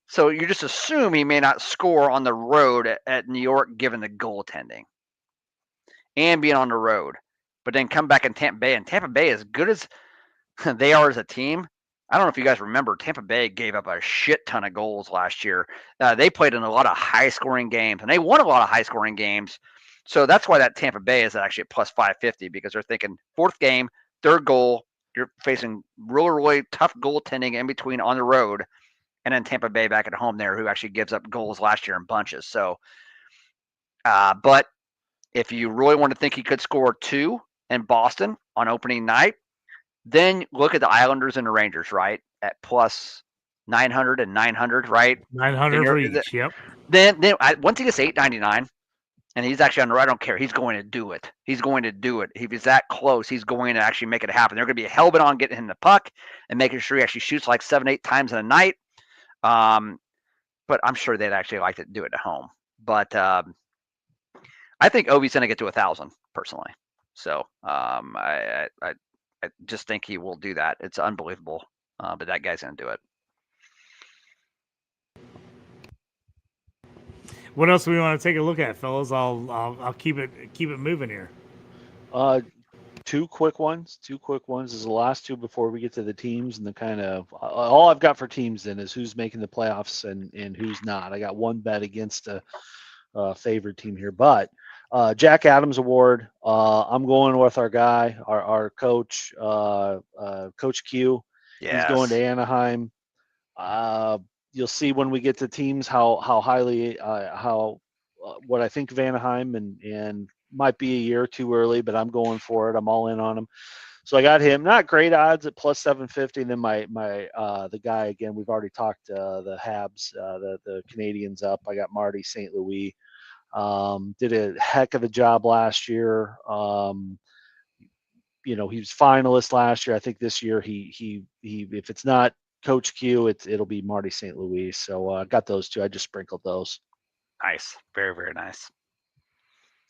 So you just assume he may not score on the road at New York given the goaltending and being on the road. But then come back in Tampa Bay, and Tampa Bay, as good as they are as a team, I don't know if you guys remember, Tampa Bay gave up a shit ton of goals last year. They played in a lot of high-scoring games, and they won a lot of high-scoring games. So that's why that Tampa Bay is actually at plus 550, because they're thinking fourth game, third goal, you're facing really, really tough goaltending in between on the road, and then Tampa Bay back at home there, who actually gives up goals last year in bunches. So, but if you really want to think he could score 2 in Boston on opening night, then look at the Islanders and the Rangers, right? At plus 900 and 900, right? 900 for each. Yep. Then once he gets 899, and he's actually on the right, I don't care. He's going to do it. He's going to do it. If he's that close, he's going to actually make it happen. They're going to be hell bent on getting him the puck and making sure he actually shoots like 7-8 times in a night. But I'm sure they'd actually like to do it at home. But I think Ovi's going to get to 1,000 personally. So I just think he will do that. It's unbelievable, but that guy's going to do it. What else do we want to take a look at, fellas? I'll keep it moving here. Two quick ones. Is the last two before we get to the teams, and the kind of all I've got for teams then is who's making the playoffs and who's not. I got one bet against a favored team here, but Jack Adams Award. I'm going with our guy, our coach, Coach Q. Yes. He's going to Anaheim. You'll see when we get to teams how highly what I think of Anaheim, and might be a year too early, but I'm going for it. I'm all in on him. So I got him. Not great odds at plus 750. And then my the guy again, we've already talked the Habs, the Canadians up. I got Marty St. Louis. Did a heck of a job last year. He was finalist last year. I think this year he if it's not Coach Q, it'll be Marty St. Louis. So I got those two. I just sprinkled those. Nice. Very, very nice.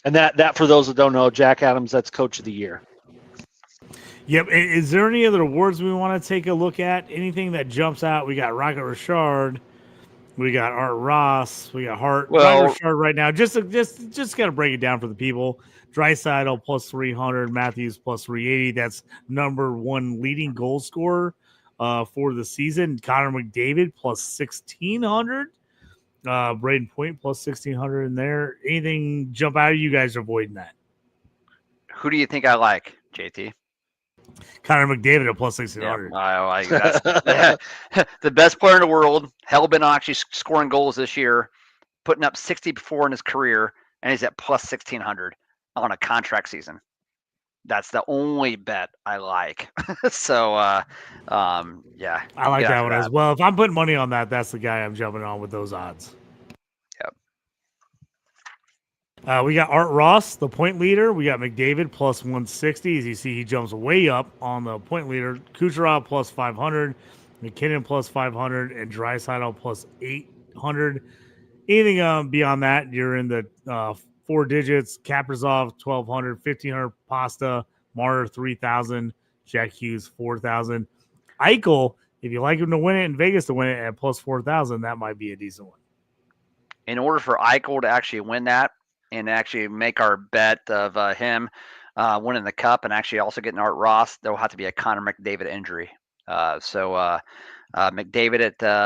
And that for those that don't know, Jack Adams, that's Coach of the Year. Yep. Is there any other awards we want to take a look at? Anything that jumps out? We got Rocket Richard. We got Art Ross. We got Hart. Well, Rocket Richard right now. Just got to break it down for the people. Draisaitl plus 300. Matthews plus 380. That's number one leading goal scorer for the season. Connor McDavid plus 1,600. Braden Point plus 1,600 in there. Anything jump out of you guys avoiding that? Who do you think I like, JT? Connor McDavid at plus 1,600. Yeah, I like that's the best player in the world. Hell been on actually scoring goals this year, putting up 60 before in his career, and he's at plus 1,600 on a contract season. That's the only bet I like. So, yeah. I like get that after one as well. If I'm putting money on that, that's the guy I'm jumping on with those odds. Yep. We got Art Ross, the point leader. We got McDavid plus 160. As you see, he jumps way up on the point leader. Kucherov plus 500, McKinnon plus 500, and Draisaitl plus 800. Anything beyond that, you're in the 4 digits. Kaprizov 1,200, 1,500. Pasta, Marner 3,000, Jack Hughes 4,000. Eichel, if you like him to win it in Vegas to win it at plus 4,000, that might be a decent one. In order for Eichel to actually win that and actually make our bet of him winning the cup and actually also getting Art Ross, there will have to be a Connor McDavid injury. McDavid,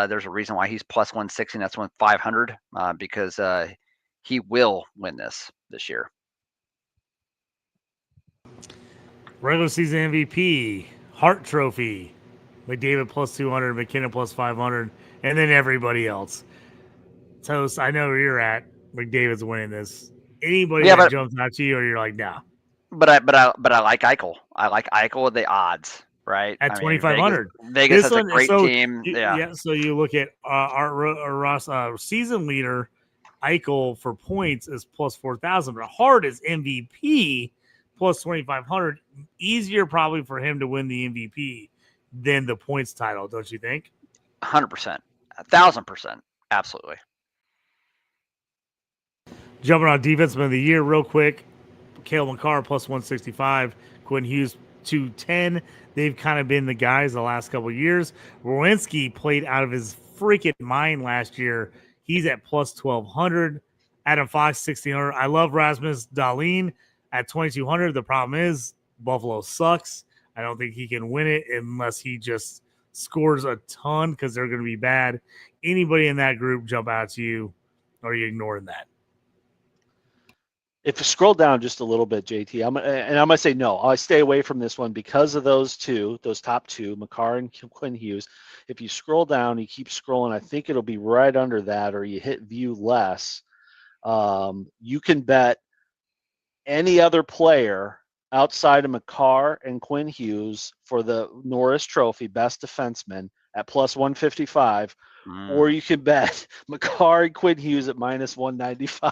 there's a reason why he's plus 160, and that's 500 because he will win this year. Regular season MVP, Hart Trophy, McDavid plus 200, McKinnon plus 500, and then everybody else. Toast, I know where you're at. McDavid's winning this. Anybody that jumps out to you, or you're like, nah. But I like Eichel. I like Eichel with the odds, right? At 2,500. Vegas has a great team. So you look at Art Ross, season leader, Eichel for points is plus 4,000, but Hart is MVP plus 2,500. Easier probably for him to win the MVP than the points title, don't you think? 100%, 1,000%, absolutely. Jumping on defenseman of the year real quick, Cale Makar plus 165, Quinn Hughes 210. They've kind of been the guys the last couple of years. Werenski played out of his freaking mind last year. He's at plus 1,200. Adam Fox 1,600. I love Rasmus Dahlin at 2,200. The problem is Buffalo sucks. I don't think he can win it unless he just scores a ton because they're going to be bad. Anybody in that group jump out to you, or are you ignoring that? If you scroll down just a little bit, JT, I'm going to say no. I stay away from this one because of those top two, Makar and Quinn Hughes. If you scroll down, you keep scrolling, I think it'll be right under that, or you hit view less. You can bet any other player outside of Makar and Quinn Hughes for the Norris Trophy, best defenseman, at plus 155, or you can bet Makar and Quinn Hughes at minus 195.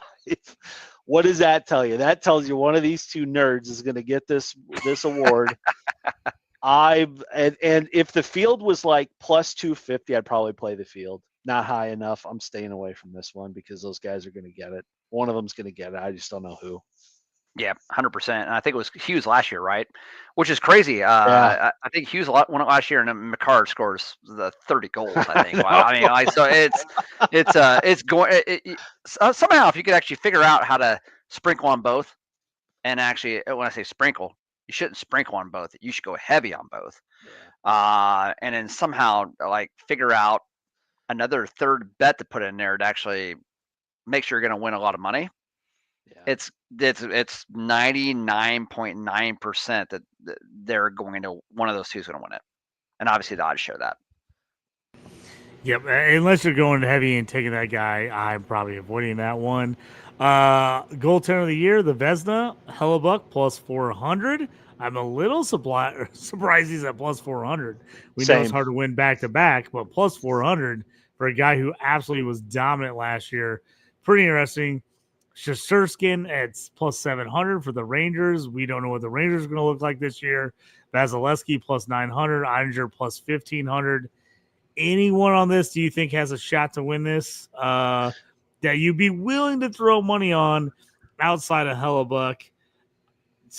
What does that tell you? That tells you one of these two nerds is going to get this award. And if the field was like plus 250, I'd probably play the field. Not high enough. I'm staying away from this one because those guys are going to get it. One of them's going to get it. I just don't know who. Yeah, 100%. And I think it was Hughes last year, right? Which is crazy. Yeah. I think Hughes won it last year, and Makar scores the 30 goals. I think. So it's going. Somehow, if you could actually figure out how to sprinkle on both, and actually, when I say sprinkle, you shouldn't sprinkle on both. You should go heavy on both. Yeah. And then somehow, like, figure out another third bet to put in there to actually make sure you're going to win a lot of money. Yeah. It's 99.9% that they're going to, one of those two is going to win it, and obviously the odds show that. Yep, unless you're going heavy and taking that guy, I'm probably avoiding that one. Goaltender of the year, the Vezina, Hellebuck plus 400. I'm a little surprised he's at plus 400. We know it's hard to win back to back, but plus 400 for a guy who absolutely was dominant last year, pretty interesting. Shesterkin at plus 700 for the Rangers. We don't know what the Rangers are going to look like this year. Vasilevsky plus 900. Eininger plus 1,500. Anyone on this do you think has a shot to win this that you'd be willing to throw money on outside of Hellebuck?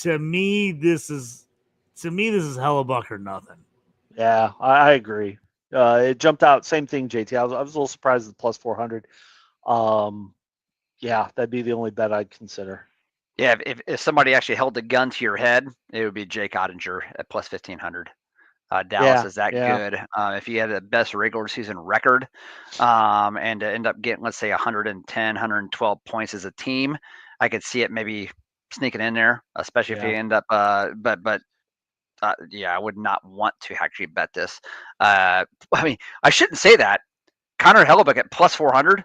To me, this is Hellebuck or nothing. Yeah, I agree. It jumped out. Same thing, JT. I was a little surprised at plus 400. Yeah, that'd be the only bet I'd consider. Yeah, if somebody actually held the gun to your head, it would be Jake Ottinger at plus 1,500. Dallas is that good. If you had the best regular season record and to end up getting, let's say, 110, 112 points as a team, I could see it maybe sneaking in there, especially if you end up but I would not want to actually bet this. I mean, I shouldn't say that. Connor Hellebuck at plus 400.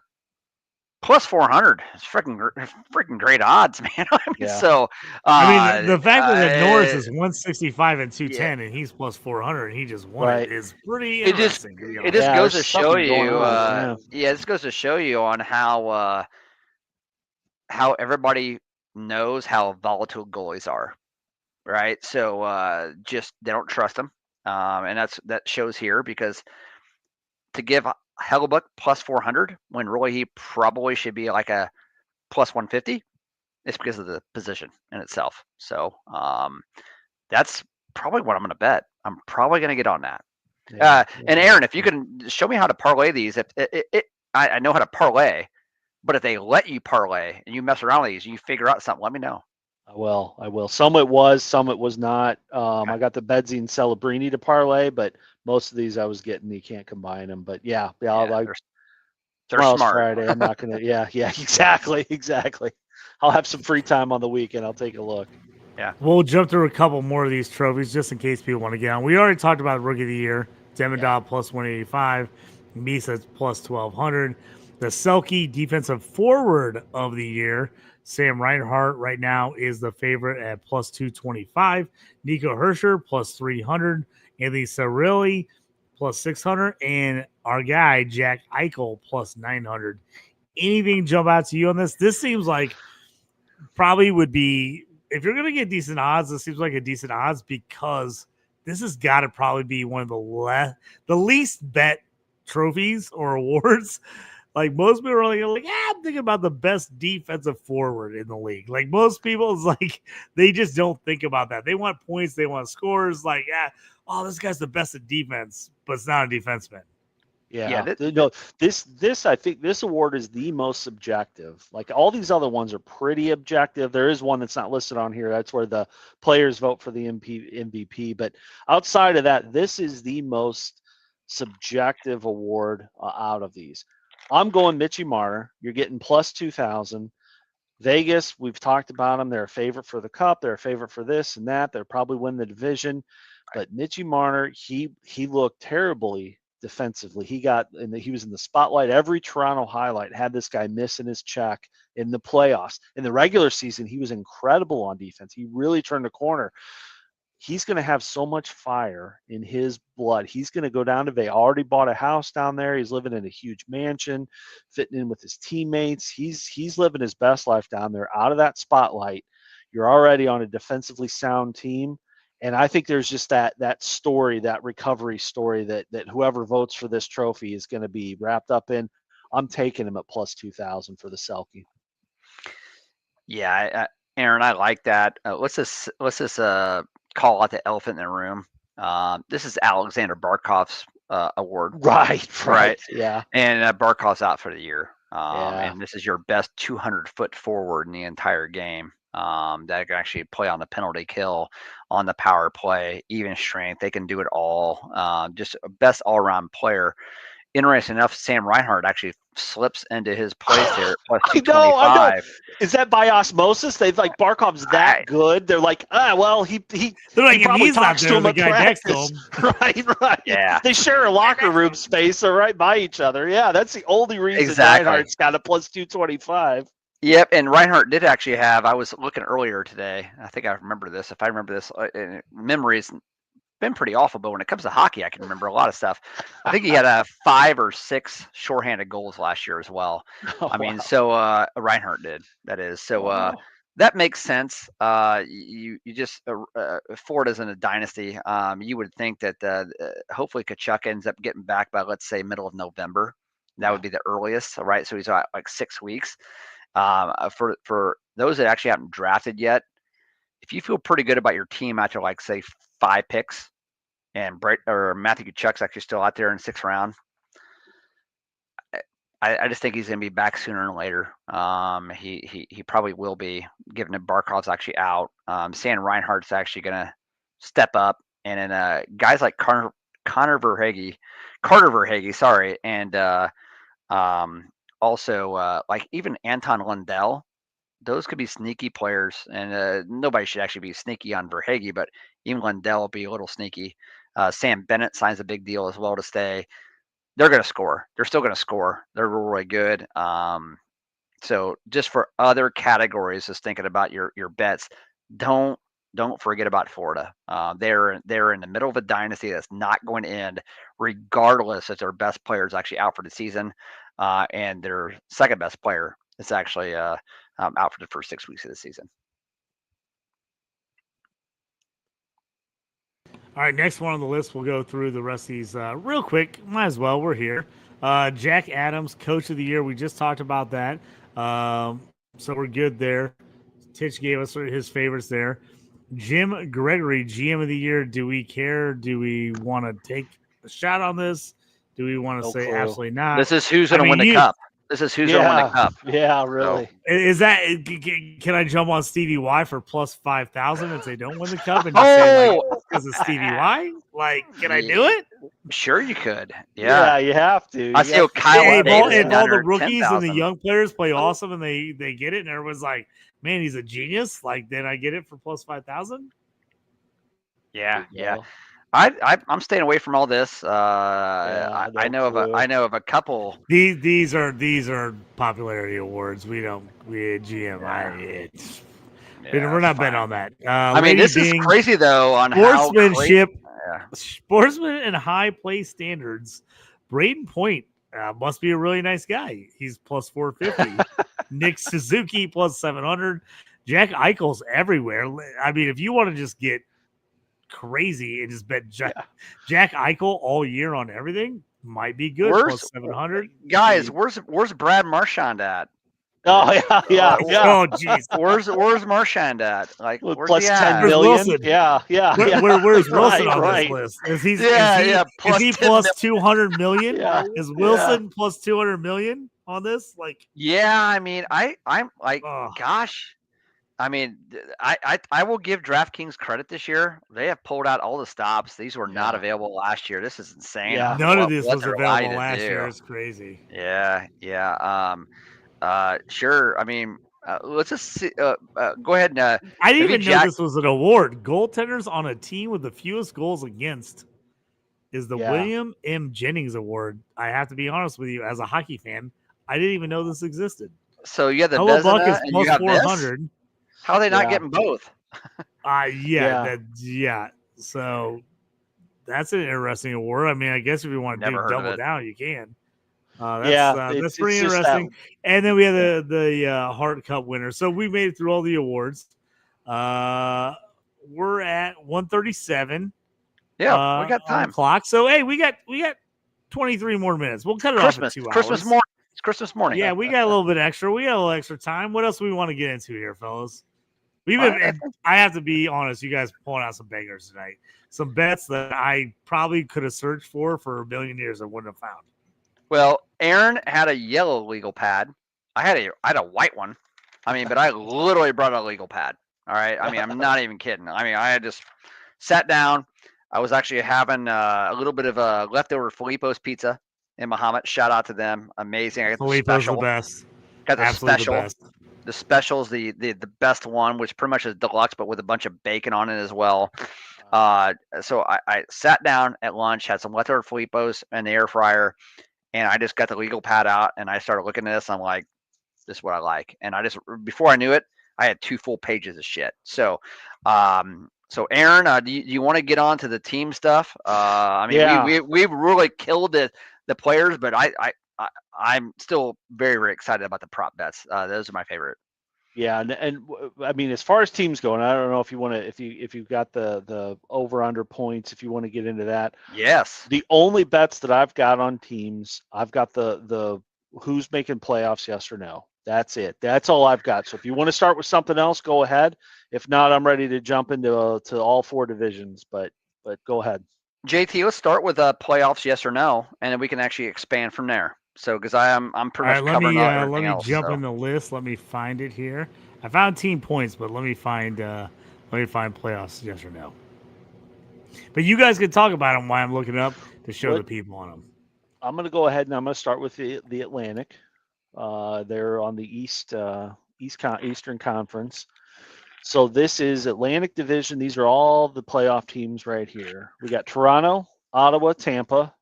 plus 400. It's freaking great odds, man. I mean, Yeah. so I mean, the fact that Norris uh, is 165 and yeah, 210, and he's plus 400, and he just won Right. it is pretty it just interesting. To be it honest. just Yeah, goes there's to show something going you, on. this goes to show you on how everybody knows how volatile goalies are, right? So just they don't trust them, and that shows here because to give Hellebuck plus 400 when really he probably should be like a plus 150, it's because of the position in itself. So that's probably what I'm going to bet. I'm probably going to get on that. Yeah. And Aaron, if you can show me how to parlay these, if I know how to parlay, but if they let you parlay and you mess around with these, and you figure out something, let me know. I will. Some it was, some it was not. Okay. I got the Bedsy and Celebrini to parlay, but most of these I was getting. You can't combine them. But yeah, They're tomorrow's smart. Friday. I'm not gonna. Yeah, exactly. I'll have some free time on the weekend. I'll take a look. Yeah. We'll jump through a couple more of these trophies just in case people want to get on. We already talked about Rookie of the Year, Demidov plus 185, Misa plus 1200, the Selke Defensive Forward of the Year. Sam Reinhart right now is the favorite at plus 225. Nico Herscher plus 300. Anthony Cirilli plus 600. And our guy, Jack Eichel, plus 900. Anything jump out to you on this? This seems like probably would be, if you're going to get decent odds, it seems like a decent odds because this has got to probably be one of the least bet trophies or awards. Like most people are like, I'm thinking about the best defensive forward in the league. Like most people, it's like they just don't think about that. They want points, they want scores. Like, oh, this guy's the best at defense, but it's not a defenseman. Yeah. This I think this award is the most subjective. Like all these other ones are pretty objective. There is one that's not listed on here. That's where the players vote for the MVP. But outside of that, this is the most subjective award out of these. I'm going Mitchie Marner. You're getting plus 2,000. Vegas, we've talked about them. They're a favorite for the cup. They're a favorite for this and that. They'll probably win the division. But Mitchie Marner, he looked terribly defensively. He was in the spotlight. Every Toronto highlight had this guy missing his check in the playoffs. In the regular season, he was incredible on defense. He really turned the corner. He's going to have so much fire in his blood. He's going to go down to Vegas. Already bought a house down there. He's living in a huge mansion, fitting in with his teammates. He's living his best life down there out of that spotlight. You're already on a defensively sound team. And I think there's just that story, that recovery story that whoever votes for this trophy is going to be wrapped up in. I'm taking him at plus 2,000 for the Selke. Yeah, Aaron, I like that. Let's just call out the elephant in the room. This is Alexander Barkov's award. Right. Yeah. And Barkov's out for the year. Yeah. And this is your best 200-foot forward in the entire game. That can actually play on the penalty kill, on the power play, even strength. They can do it all. Just a best all-around player. Interesting enough, Sam Reinhart actually slips into his place there. Plus I know. Is that by osmosis? They've like Barkov's that good. They're like, well, he probably talks to him at practice. Right. Yeah. They share a locker room space. They're right by each other. Yeah, that's the only reason Reinhart's got a plus 225. Yep, and Reinhart did actually have. I was looking earlier today. I think I remember this. If I remember this, memories been pretty awful, but when it comes to hockey, I can remember a lot of stuff. I think he had 5 or 6 shorthanded goals last year as well. So Reinhart did. That is so. That makes sense. You just Ford isn't a dynasty. You would think that hopefully Tkachuk ends up getting back by, let's say, middle of November. That would be the earliest, right? So he's out like 6 weeks. For those that actually haven't drafted yet, if you feel pretty good about your team after like say 5 picks, and Matthew Tkachuk's actually still out there in 6th round, I just think he's going to be back sooner than later. He probably will be, given that Barkov's actually out. Sam Reinhart's actually going to step up, and then guys like Carter Verhaeghe, sorry, and also like even Anton Lundell. Those could be sneaky players, and nobody should actually be sneaky on Verhaeghe, but even Lundell will be a little sneaky. Sam Bennett signs a big deal as well to stay. They're going to score. They're still going to score. They're really good. So just for other categories, just thinking about your bets, don't forget about Florida. They're in the middle of a dynasty that's not going to end, regardless if their best player is actually out for the season, and their second best player is actually out for the first 6 weeks of the season. All right, next one on the list. We'll go through the rest of these real quick. Might as well. We're here. Jack Adams, Coach of the Year. We just talked about that. So we're good there. Titch gave us his favorites there. Jim Gregory, GM of the Year. Do we care? Do we want to take a shot on this? Do we want to say clue. absolutely not? This is who's going to win the cup. This is who's going to win the cup. Yeah, really. So, is that? Can I jump on Stevie Y for plus 5,000 and say don't win the cup and just say like, because of Stevie Y? Like, can I do it? Sure, you could. Yeah, you have to. I see Kyle. If all the rookies and the young players play awesome and they get it, and everyone's like, "Man, he's a genius!" Like, then I get it for plus 5,000. Yeah. I'm staying away from all this. I know of a couple. These are popularity awards. We GM. We're not betting on that. I mean, this is crazy though on sportsmanship, sportsman and high play standards. Braden Point must be a really nice guy. He's plus 450. Nick Suzuki plus 700. Jack Eichel's everywhere. I mean, if you want to just get crazy and just bet Jack Eichel all year on everything, might be good. Plus 700. Guys, where's Brad Marchand at? Oh yeah. Oh jeez. Where's Marchand at? Like plus 10 million. Yeah. Where's Wilson on this list? Is he plus 200 million? Yeah. Is Wilson plus 200 million on this? Like, yeah. I mean, I'm like, gosh. I mean, I will give DraftKings credit this year. They have pulled out all the stops. These were not available last year. This is insane. Yeah. None of this was available last year. It's crazy. Yeah. Sure. I mean, let's just see, go ahead and. I didn't even know this was an award. Goaltenders on a team with the fewest goals against is the William M. Jennings Award. I have to be honest with you, as a hockey fan, I didn't even know this existed. So you have the Buck is plus 400. This? How are they not getting both? So that's an interesting award. I mean, I guess if you want to double down, you can. That's pretty interesting. And then we have the Hart Cup winner. So we made it through all the awards. We're at 1:37. Yeah, we got time. Clock. So hey, we got 23 more minutes. We'll cut it off at 2 hours. It's Christmas morning. Yeah, we got a little bit extra. We got a little extra time. What else do we want to get into here, fellas? I have to be honest, you guys pulling out some bangers tonight. Some bets that I probably could have searched for a million years I wouldn't have found. Well, Aaron had a yellow legal pad. I had a white one. I mean, but I literally brought a legal pad. All right. I mean, I'm not even kidding. I mean, I had just sat down. I was actually having a little bit of a leftover Filippo's pizza in Muhammad. Shout out to them. Amazing. I got Filippo's the best. Got the Absolutely special. The best. The special's the best one, which pretty much is deluxe, but with a bunch of bacon on it as well. So I sat down at lunch, had some leftover Filippo's in the air fryer, and I just got the legal pad out, and I started looking at this. I'm like, this is what I like. And before I knew it, I had 2 full pages of shit. So, Aaron, do you want to get on to the team stuff? I mean, we've really killed the players, but I'm still very, very excited about the prop bets. Those are my favorite. Yeah, and I mean, as far as teams going, I don't know if you want to, if you've got the over under points, if you want to get into that. Yes. The only bets that I've got on teams, I've got the who's making playoffs, yes or no. That's it. That's all I've got. So if you want to start with something else, go ahead. If not, I'm ready to jump into to all 4 divisions. But go ahead. JT, let's start with playoffs, yes or no, and then we can actually expand from there. So, because I'm pretty much covering everything let me else, jump in the list. Let me find it here. I found team points, but let me find playoffs, yes or no. But you guys can talk about them while I'm looking up to show the people on them. I'm going to go ahead and I'm going to start with the Atlantic. They're on the Eastern Conference. So this is Atlantic Division. These are all the playoff teams right here. We got Toronto, Ottawa, Tampa,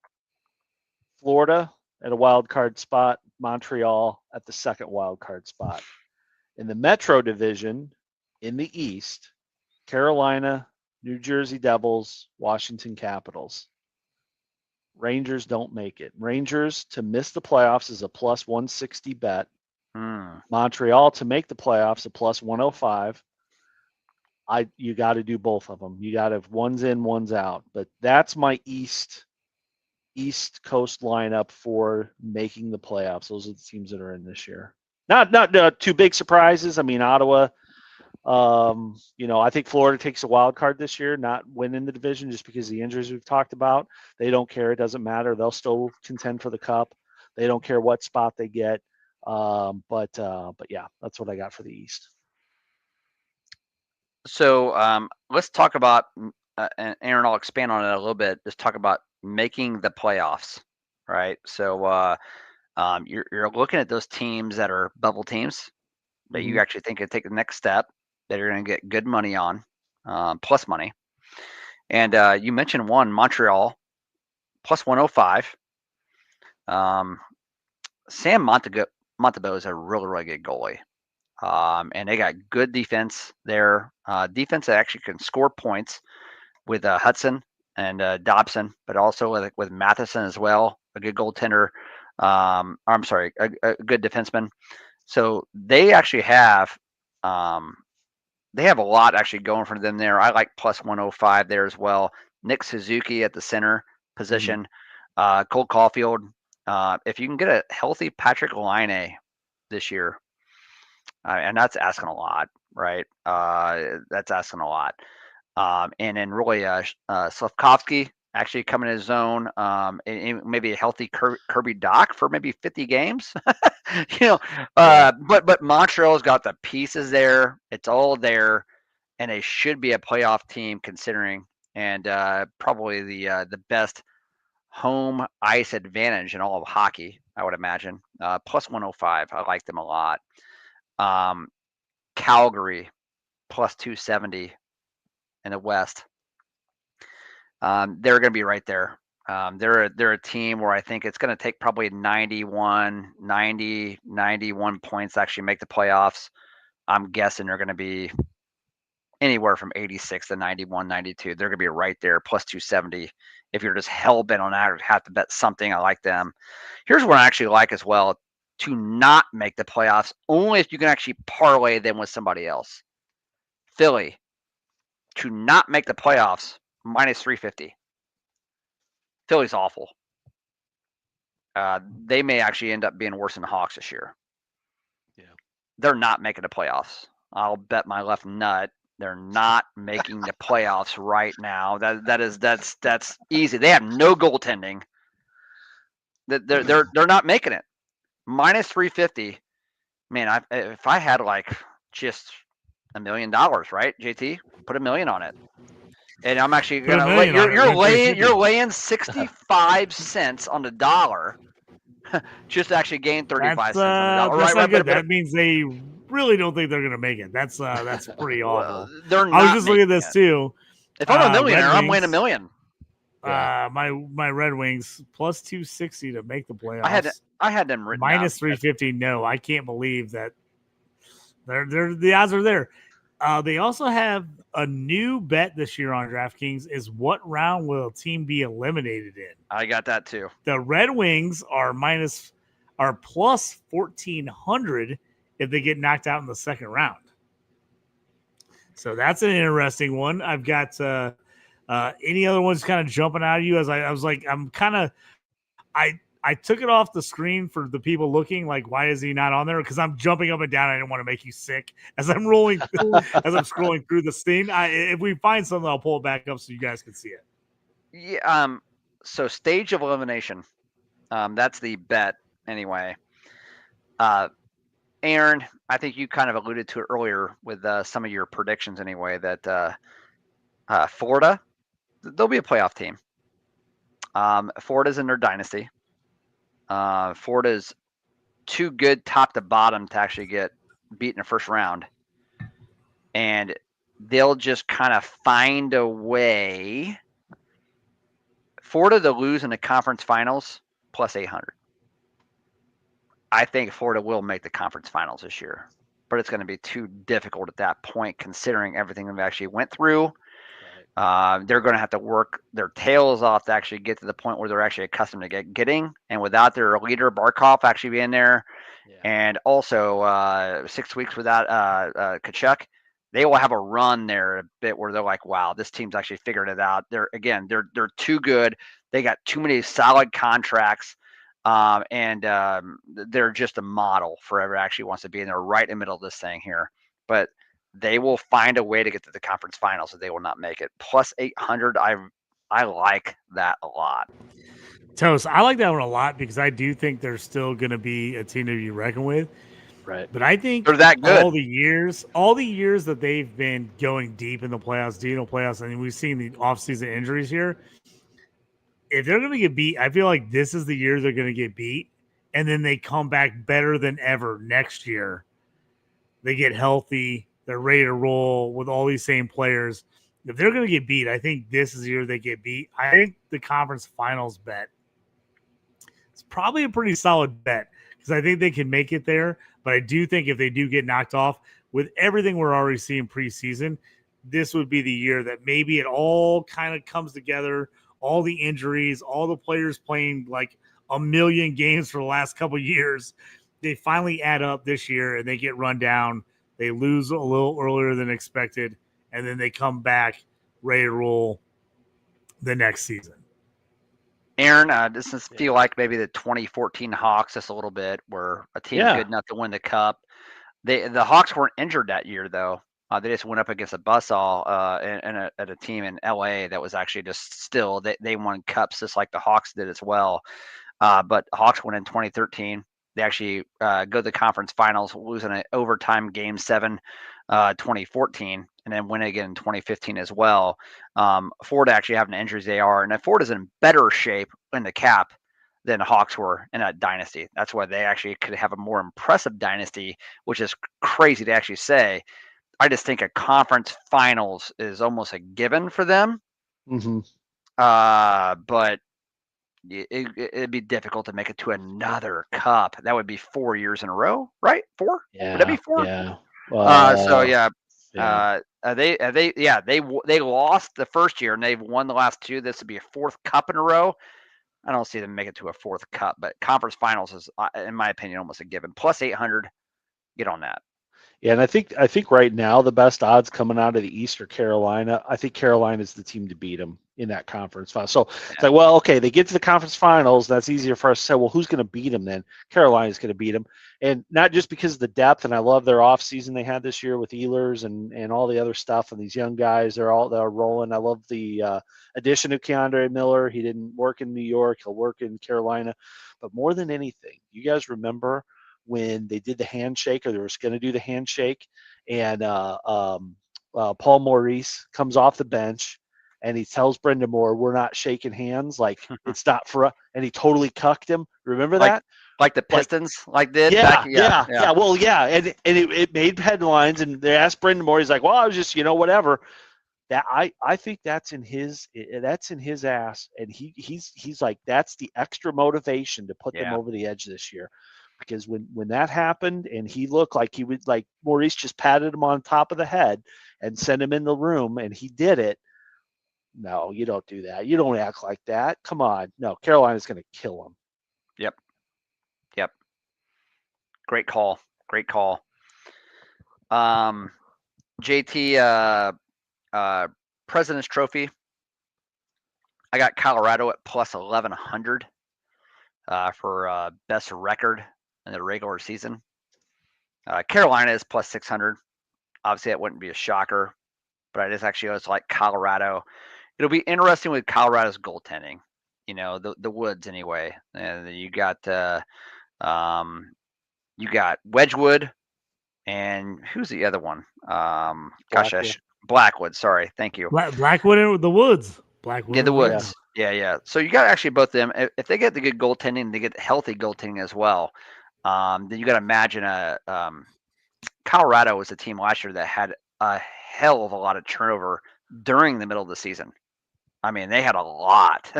Florida at a wild card spot, Montreal at the second wild card spot. In the Metro Division, in the East, Carolina, New Jersey Devils, Washington Capitals. Rangers don't make it. Rangers to miss the playoffs is a plus 160 bet. Montreal to make the playoffs a plus 105. You got to do both of them. You got to have one's in, one's out. But that's my East Coast lineup for making the playoffs. Those are the teams that are in this year. Not two big surprises. I mean, Ottawa. I think Florida takes a wild card this year, not winning the division just because of the injuries we've talked about. They don't care. It doesn't matter. They'll still contend for the cup. They don't care what spot they get. But yeah, that's what I got for the East. So let's talk about, and Aaron, I'll expand on it a little bit. Just talk about making the playoffs, right? So you're looking at those teams that are bubble teams that you actually think could take the next step, that you're going to get good money on, plus money. And you mentioned one, Montreal, plus 105. Sam Montembeault is a really, really good goalie. And they got good defense there. Defense that actually can score points with Hudson and Dobson, but also with Matheson as well, a good goaltender. A good defenseman. So they actually have a lot actually going for them there. I like plus 105 there as well. Nick Suzuki at the center position. Cole Caulfield. If you can get a healthy Patrick Laine this year, and that's asking a lot, right? That's asking a lot. And then really Slavkovsky actually coming in his zone, and maybe a healthy Kirby Doc for maybe 50 games. But Montreal's got the pieces there. It's all there, and they should be a playoff team considering, and probably the best home ice advantage in all of hockey, I would imagine. Plus 105. I like them a lot. Calgary plus 270 in the West. They're going to be right there. They're a team where I think it's going to take probably 91 points to actually make the playoffs. I'm guessing they're going to be anywhere from 86 to 91, 92. They're going to be right there, plus 270. If you're just hell-bent on that or have to bet something, I like them. Here's what I actually like as well, to not make the playoffs, only if you can actually parlay them with somebody else. Philly, to not make the playoffs, minus 350. Philly's awful. They may actually end up being worse than the Hawks this year. Yeah. They're not making the playoffs. I'll bet my left nut they're not making the playoffs right now. That's easy. They have no goaltending. They're not making it. Minus 350. Man, if I had like just $1 million, right, JT? Put $1 million on it. And I'm actually gonna lay, you're laying 65 cents on the dollar, just to actually gain 35 cents on the dollar. Right. Good. That means they really don't think they're gonna make it. That's pretty awful. They're not. I was just looking at this too. If I'm a millionaire, I'm winning $1 million. My Red Wings plus 260 to make the playoffs. I had them written minus 350. No, I can't believe that. They're the odds are there. They also have a new bet this year on DraftKings is what round will a team be eliminated in? I got that too. The Red Wings are plus 1,400 if they get knocked out in the second round. So that's an interesting one. I've got any other ones kind of jumping out of you as I was like, I took it off the screen for the people looking like, why is he not on there? Because I'm jumping up and down. I didn't want to make you sick as I'm rolling, as I'm scrolling through the scene. If we find something, I'll pull it back up so you guys can see it. Yeah. So stage of elimination. That's the bet anyway. Aaron, I think you kind of alluded to it earlier with some of your predictions anyway, that Florida, they'll be a playoff team. Florida's in their dynasty. Florida's too good top to bottom to actually get beat in the first round. And they'll just kind of find a way. Florida to lose in the conference finals, plus 800. I think Florida will make the conference finals this year, but it's going to be too difficult at that point considering everything they've actually went through. They're going to have to work their tails off to actually get to the point where they're actually accustomed to getting. And without their leader, Barkov, actually being there, and also 6 weeks without Kachuk, they will have a run there a bit where they're like, wow, this team's actually figured it out. They're too good. They got too many solid contracts. And they're just a model for whoever actually wants to be in there right in the middle of this thing here. But they will find a way to get to the conference finals, so they will not make it. Plus 800, I like that a lot. Toast, I like that one a lot because I do think there's still going to be a team to be reckoned with. Right. But I think they're that good. all the years that they've been going deep in the playoffs, and we've seen the offseason injuries here. If they're going to get beat, I feel like this is the year they're going to get beat, and then they come back better than ever next year. They get healthy. They're ready to roll with all these same players. If they're going to get beat, I think this is the year they get beat. I think the conference finals bet, it's probably a pretty solid bet because I think they can make it there. But I do think if they do get knocked off with everything we're already seeing preseason, this would be the year that maybe it all kind of comes together. All the injuries, all the players playing like a million games for the last couple of years, they finally add up this year and they get run down. They lose a little earlier than expected, and then they come back ready to roll the next season. Aaron, does this feel like maybe the 2014 Hawks just a little bit, where a team good enough to win the cup? The Hawks weren't injured that year, though. They just went up against a buzzsaw at a team in LA that was actually just still they won cups just like the Hawks did as well. But Hawks won in 2013. They actually go to the conference finals, losing an overtime game 7, 2014, and then win again in 2015 as well. Florida actually having the injuries they are, and Florida's in better shape in the cap than the Hawks were in that dynasty. That's why they actually could have a more impressive dynasty, which is crazy to actually say. I just think a conference finals is almost a given for them. Mm-hmm. But it'd be difficult to make it to another cup. That would be 4 years in a row, right? 4? Yeah. Would that be 4? Yeah. They lost the first year and they've won the last 2. This would be a 4th cup in a row. I don't see them make it to a 4th cup, but conference finals is, in my opinion, almost a given. Plus 800, get on that. Yeah, and I think right now the best odds coming out of the East are Carolina. I think Carolina is the team to beat them in that conference final. So it's like, well, okay, they get to the conference finals. That's easier for us to say, well, who's going to beat them then? Carolina's going to beat them. And not just because of the depth, and I love their offseason they had this year with Ehlers and all the other stuff, and these young guys, they're rolling. I love the addition of Keandre Miller. He didn't work in New York. He'll work in Carolina. But more than anything, you guys remember when they did the handshake, or they were going to do the handshake, and Paul Maurice comes off the bench and he tells Brendan Moore, "We're not shaking hands. Like it's not for us." And he totally cucked him. Remember that? Like the Pistons, did. Yeah. Well, yeah, and it made headlines. And they asked Brendan Moore. He's like, "Well, I was just, whatever." That I think that's in his ass, and he's like, that's the extra motivation to put them over the edge this year. Because when that happened and he looked like he would, like Maurice just patted him on top of the head and sent him in the room, and he did it. No, you don't do that. You don't act like that. Come on. No, Carolina's going to kill him. Yep. Great call. JT, President's Trophy. I got Colorado at plus 1,100 for best record in the regular season. Carolina is plus 600. Obviously, that wouldn't be a shocker, but I just actually always like Colorado. It'll be interesting with Colorado's goaltending. The Woods anyway, and you got Wedgwood, and who's the other one? Blackwood. Sorry, thank you. Blackwood and the Woods. Yeah, the Woods. Yeah. So you got actually both of them. If they get the good goaltending, they get healthy goaltending as well. Then you got to imagine Colorado was a team last year that had a hell of a lot of turnover during the middle of the season. I mean, they had a lot.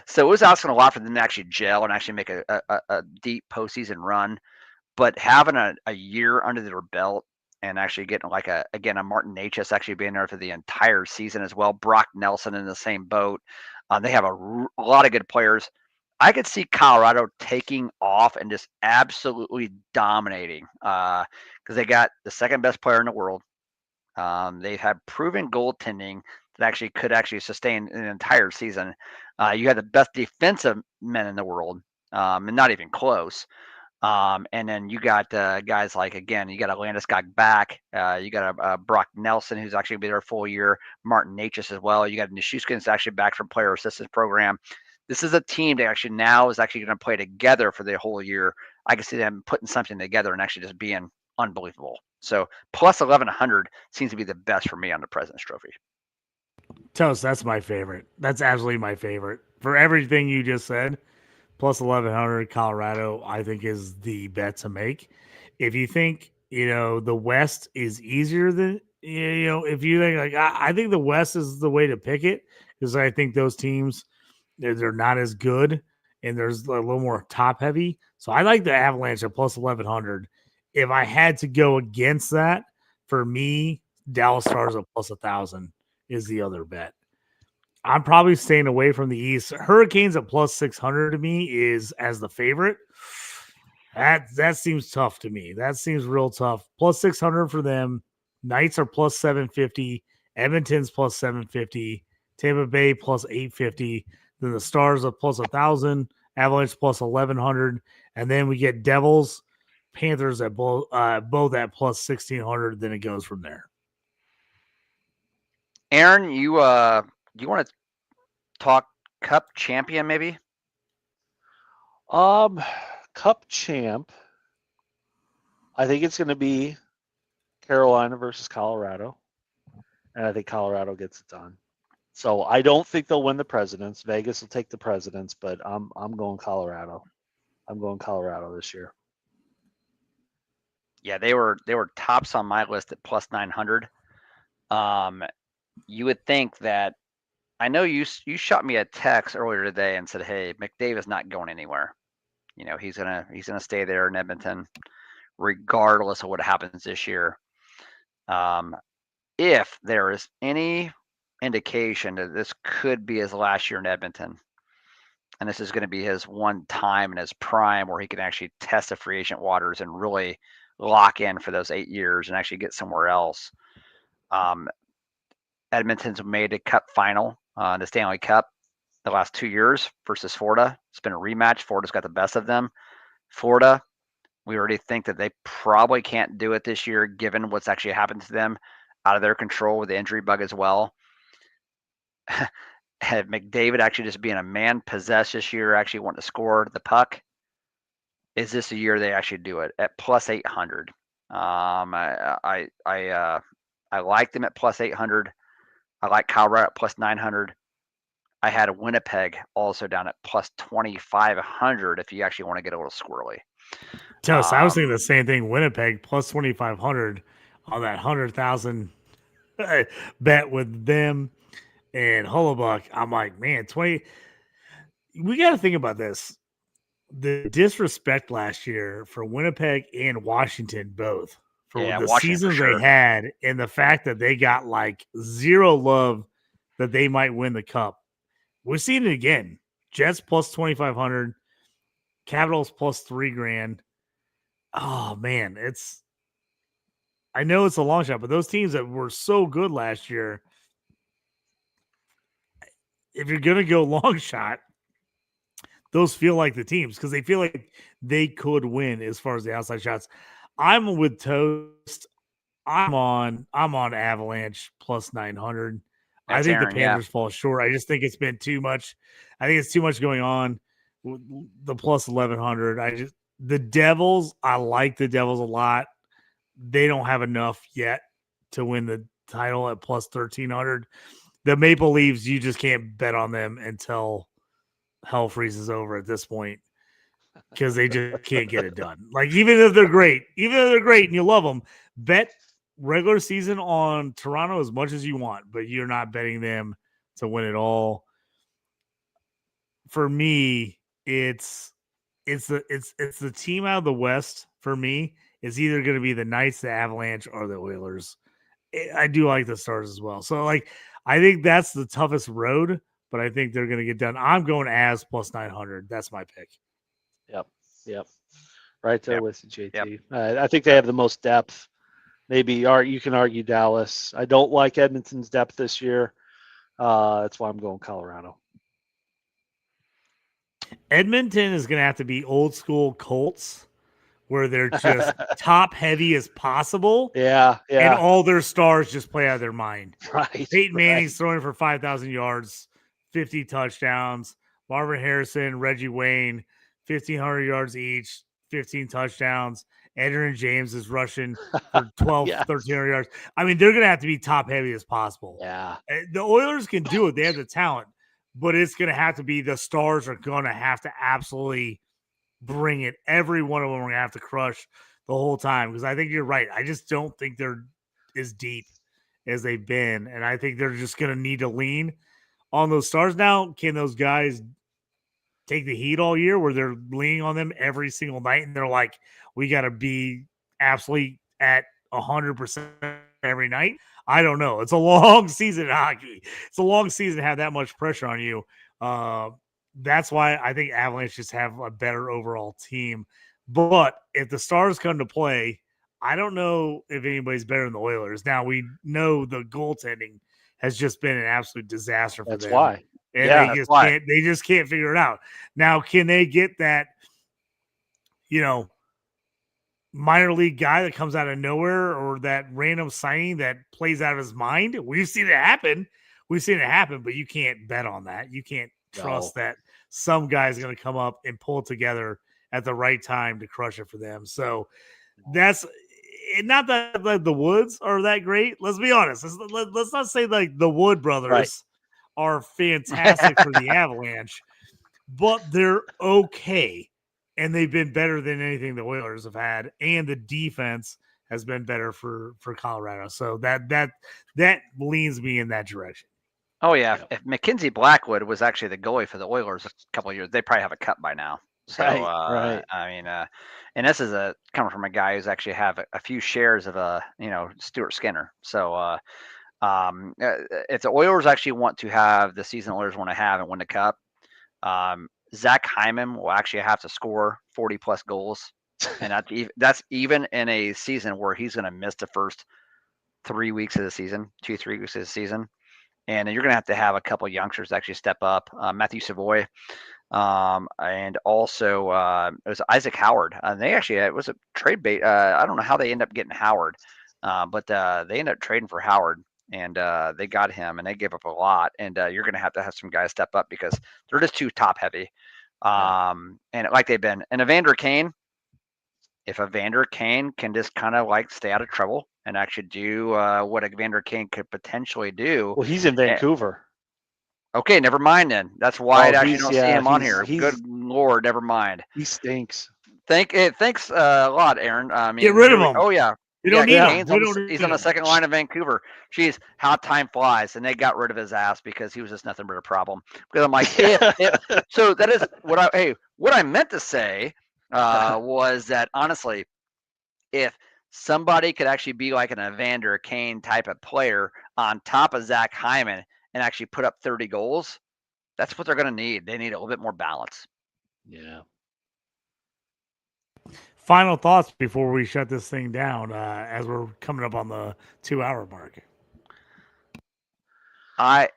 So it was asking a lot for them to actually gel and actually make a deep postseason run. But having a year under their belt and actually getting like a Martin Necas actually being there for the entire season as well. Brock Nelson in the same boat. They have a lot of good players. I could see Colorado taking off and just absolutely dominating because they got the second best player in the world. They've had proven goaltending that actually could actually sustain an entire season. You had the best defensive men in the world, and not even close. And then you got guys like, again, you got a Landeskog back. You got a Brock Nelson, who's actually been there a full year. Martin Necas as well. You got Nichushkin's actually back from player assistance program. This is a team that actually now is actually going to play together for the whole year. I can see them putting something together and actually just being unbelievable. So plus 1,100 seems to be the best for me on the President's Trophy. Toast, that's my favorite. That's absolutely my favorite. For everything you just said, plus 1,100 Colorado, I think, is the bet to make. If you think, the West is easier than, if you think, like, I think the West is the way to pick it, because I think those teams, they're not as good, and there's a little more top heavy. So I like the Avalanche at plus 1,100. If I had to go against that, for me, Dallas Stars at plus 1,000 is the other bet. I'm probably staying away from the East. Hurricanes at plus 600 to me is as the favorite. That seems tough to me. That seems real tough. Plus 600 for them. Knights are plus 750. Edmonton's plus 750. Tampa Bay plus 850. Then the Stars are plus 1,000. Avalanche plus 1,100. And then we get Devils, Panthers at both at plus 1,600. Then it goes from there. Aaron, you want to talk Cup champion maybe? Cup champ. I think it's going to be Carolina versus Colorado, and I think Colorado gets it done. So I don't think they'll win the Presidents. Vegas will take the Presidents, but I'm going Colorado. I'm going Colorado this year. Yeah, they were tops on my list at plus 900. You would think that, I know you shot me a text earlier today and said, "Hey, McDavid's not going anywhere. He's gonna stay there in Edmonton, regardless of what happens this year." If there is any indication that this could be his last year in Edmonton, and this is going to be his one time in his prime where he can actually test the free agent waters and really lock in for those 8 years and actually get somewhere else. Edmonton's made a Cup final, the Stanley Cup, the last 2 years versus Florida. It's been a rematch. Florida's got the best of them. Florida, we already think that they probably can't do it this year, given what's actually happened to them, out of their control with the injury bug as well. Had McDavid actually just being a man possessed this year, actually wanting to score the puck, is this a year they actually do it at plus 800? I like them at plus 800. I like Colorado at plus 900. I had a Winnipeg also down at plus 2,500 if you actually want to get a little squirrely. Toast, I was thinking the same thing. Winnipeg plus 2,500 on that 100,000 bet with them and Hullabuck. I'm like, man, 20. We got to think about this. The disrespect last year for Winnipeg and Washington both for the Washington seasons for sure. they had, and the fact that they got like zero love that they might win the Cup. We're seeing it again. Jets plus 2,500, Capitals plus $3,000. Oh man, I know it's a long shot, but those teams that were so good last year, if you're gonna go long shot, those feel like the teams because they feel like they could win as far as the outside shots. I'm with Toast. I'm on Avalanche plus 900. I think Aaron, the Panthers fall short. I just think it's been too much. I think it's too much going on. The plus 1,100. The Devils. I like the Devils a lot. They don't have enough yet to win the title at plus 1,300. The Maple Leafs, you just can't bet on them until hell freezes over at this point because they just can't get it done. Like even if they're great and you love them, bet regular season on Toronto as much as you want, but you're not betting them to win it all. for me, it's the team out of the West for me is either going to be the Knights, the Avalanche, or the Oilers. I do like the Stars as well. So like I think that's the toughest road, but I think they're going to get done. I'm going as plus 900. That's my pick. Yep. Right there Yep. with you, JT. Yep. I think they have the most depth. Maybe you can argue Dallas. I don't like Edmonton's depth this year. That's why I'm going Colorado. Edmonton is going to have to be old school Colts, where they're just top heavy as possible. Yeah. And all their stars just play out of their mind. Right. Peyton Manning's throwing for 5,000 yards, 50 touchdowns. Marvin Harrison, Reggie Wayne, 1,500 yards each, 15 touchdowns. Adrian James is rushing for 12, 1,300 yards. I mean, they're going to have to be top heavy as possible. Yeah. The Oilers can do it. They have the talent, but it's going to have to be the stars are going to have to absolutely bring it. Every one of them are going to have to crush the whole time because I think you're right. I just don't think they're as deep as they've been, and I think they're just going to need to lean on those stars. Now, can those guys take the heat all year where they're leaning on them every single night and they're like, we got to be absolutely at 100% every night? I don't know. It's a long season in hockey. It's a long season to have that much pressure on you. That's why I think Avalanche just have a better overall team. But if the stars come to play, I don't know if anybody's better than the Oilers. Now, we know the goaltending has just been an absolute disaster for them. That's why. And they just can't figure it out. Now, can they get that, minor league guy that comes out of nowhere or that random signing that plays out of his mind? We've seen it happen. But you can't bet on that. You can't trust that some guy's going to come up and pull it together at the right time to crush it for them. So that's not that like, the Woods are that great. Let's be honest. Let's not say like the Wood brothers are fantastic for the Avalanche, but they're okay. And they've been better than anything the Oilers have had. And the defense has been better for Colorado. So that leans me in that direction. Oh, yeah. If Mackenzie Blackwood was actually the goalie for the Oilers a couple of years, they probably have a cut by now. So, right. I mean, and this is coming from a guy who's actually have a few shares of Stuart Skinner. So, if the Oilers actually want to have the season Oilers want to have and win the cup, Zach Hyman will actually have to score 40 plus goals, and that's even in a season where he's going to miss the first 3 weeks of the season, 2-3 weeks of the season, and you're going to have a couple of youngsters actually step up. Matthew Savoy, and also it was Isaac Howard. They actually it was a trade bait. I don't know how they end up getting Howard, but they ended up trading for Howard. And they got him, and they gave up a lot. And you're going to have some guys step up because they're just too top heavy. And like they've been. And Evander Kane, if Evander Kane can just kind of like stay out of trouble and actually do what Evander Kane could potentially do. Well, he's in Vancouver. Okay, never mind then. That's why I actually don't see him on here. Good Lord, never mind. He stinks. Thanks a lot, Aaron. Get rid of him. Oh, yeah. You don't need him. He's on the second line of Vancouver. Jeez, how time flies, and they got rid of his ass because he was just nothing but a problem. Because I'm like, so that is what I meant to say was that honestly, if somebody could actually be like an Evander Kane type of player on top of Zach Hyman and actually put up 30 goals, that's what they're going to need. They need a little bit more balance. Yeah. Final thoughts before we shut this thing down as we're coming up on the 2-hour mark. I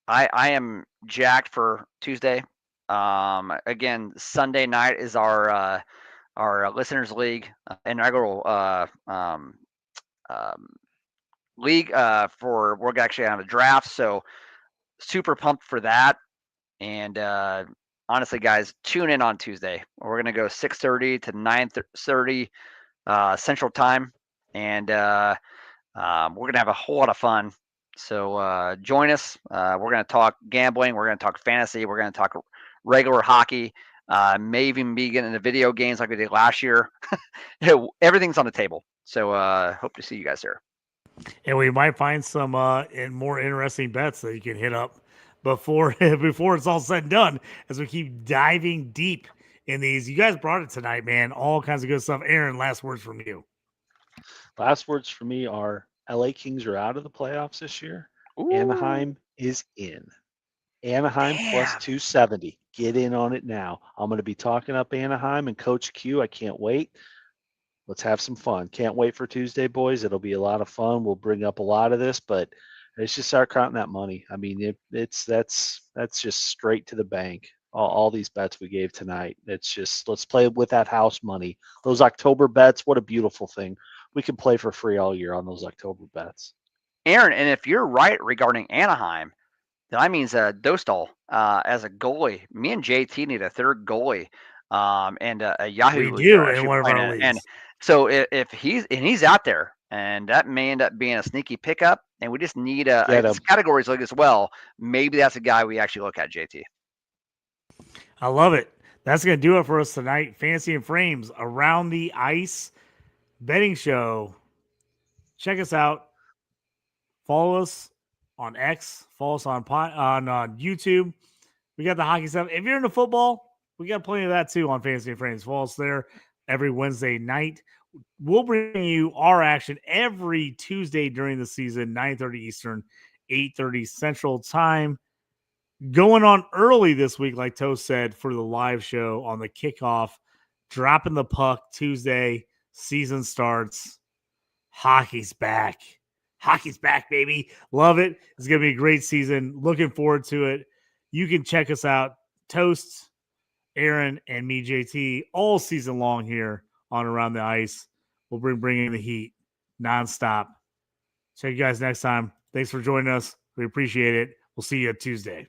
am jacked for Tuesday. Again, Sunday night is our listeners league inaugural league for we're actually on a draft. So super pumped for that. And honestly, guys, tune in on Tuesday. We're going to go 6:30 to 9:30 Central Time, and we're going to have a whole lot of fun. So join us. We're going to talk gambling. We're going to talk fantasy. We're going to talk regular hockey. May even be getting into video games like we did last year. Everything's on the table. So hope to see you guys there. And we might find some more interesting bets that you can hit up before it's all said and done, as we keep diving deep in these. You guys brought it tonight, man. All kinds of good stuff. Aaron, last words from you. Last words for me are LA Kings are out of the playoffs this year. Ooh, Anaheim is in. Anaheim plus damn. 270. Get in on it now. I'm going to be talking up Anaheim and Coach Q. I can't wait. Let's have some fun. Can't wait for Tuesday, boys. It'll be a lot of fun. We'll bring up a lot of this, but let's just start counting that money. I mean, that's just straight to the bank. All these bets we gave tonight. It's just let's play with that house money. Those October bets. What a beautiful thing. We can play for free all year on those October bets. Aaron, and if you're right regarding Anaheim, then that means Dostal as a goalie. Me and JT need a third goalie, and a Yahoo We league do are in actually one of playing our it. And leagues. so if he's out there, and that may end up being a sneaky pickup, and we just need it's categories league as well. Maybe that's a guy we actually look at, JT. I love it. That's going to do it for us tonight. Fantasy and Frames Around the Ice betting show. Check us out. Follow us on X. Follow us on YouTube. We got the hockey stuff. If you're into football, we got plenty of that too on Fantasy and Frames. Follow us there every Wednesday night. We'll bring you our action every Tuesday during the season, 9:30 Eastern, 8:30 Central Time. Going on early this week, like Toast said, for the live show on the kickoff. Dropping the puck Tuesday. Season starts. Hockey's back. Hockey's back, baby. Love it. It's going to be a great season. Looking forward to it. You can check us out, Toast, Aaron, and me, JT, all season long here on Around the Ice. We'll bring in the heat nonstop. Check you guys next time. Thanks for joining us. We appreciate it. We'll see you Tuesday.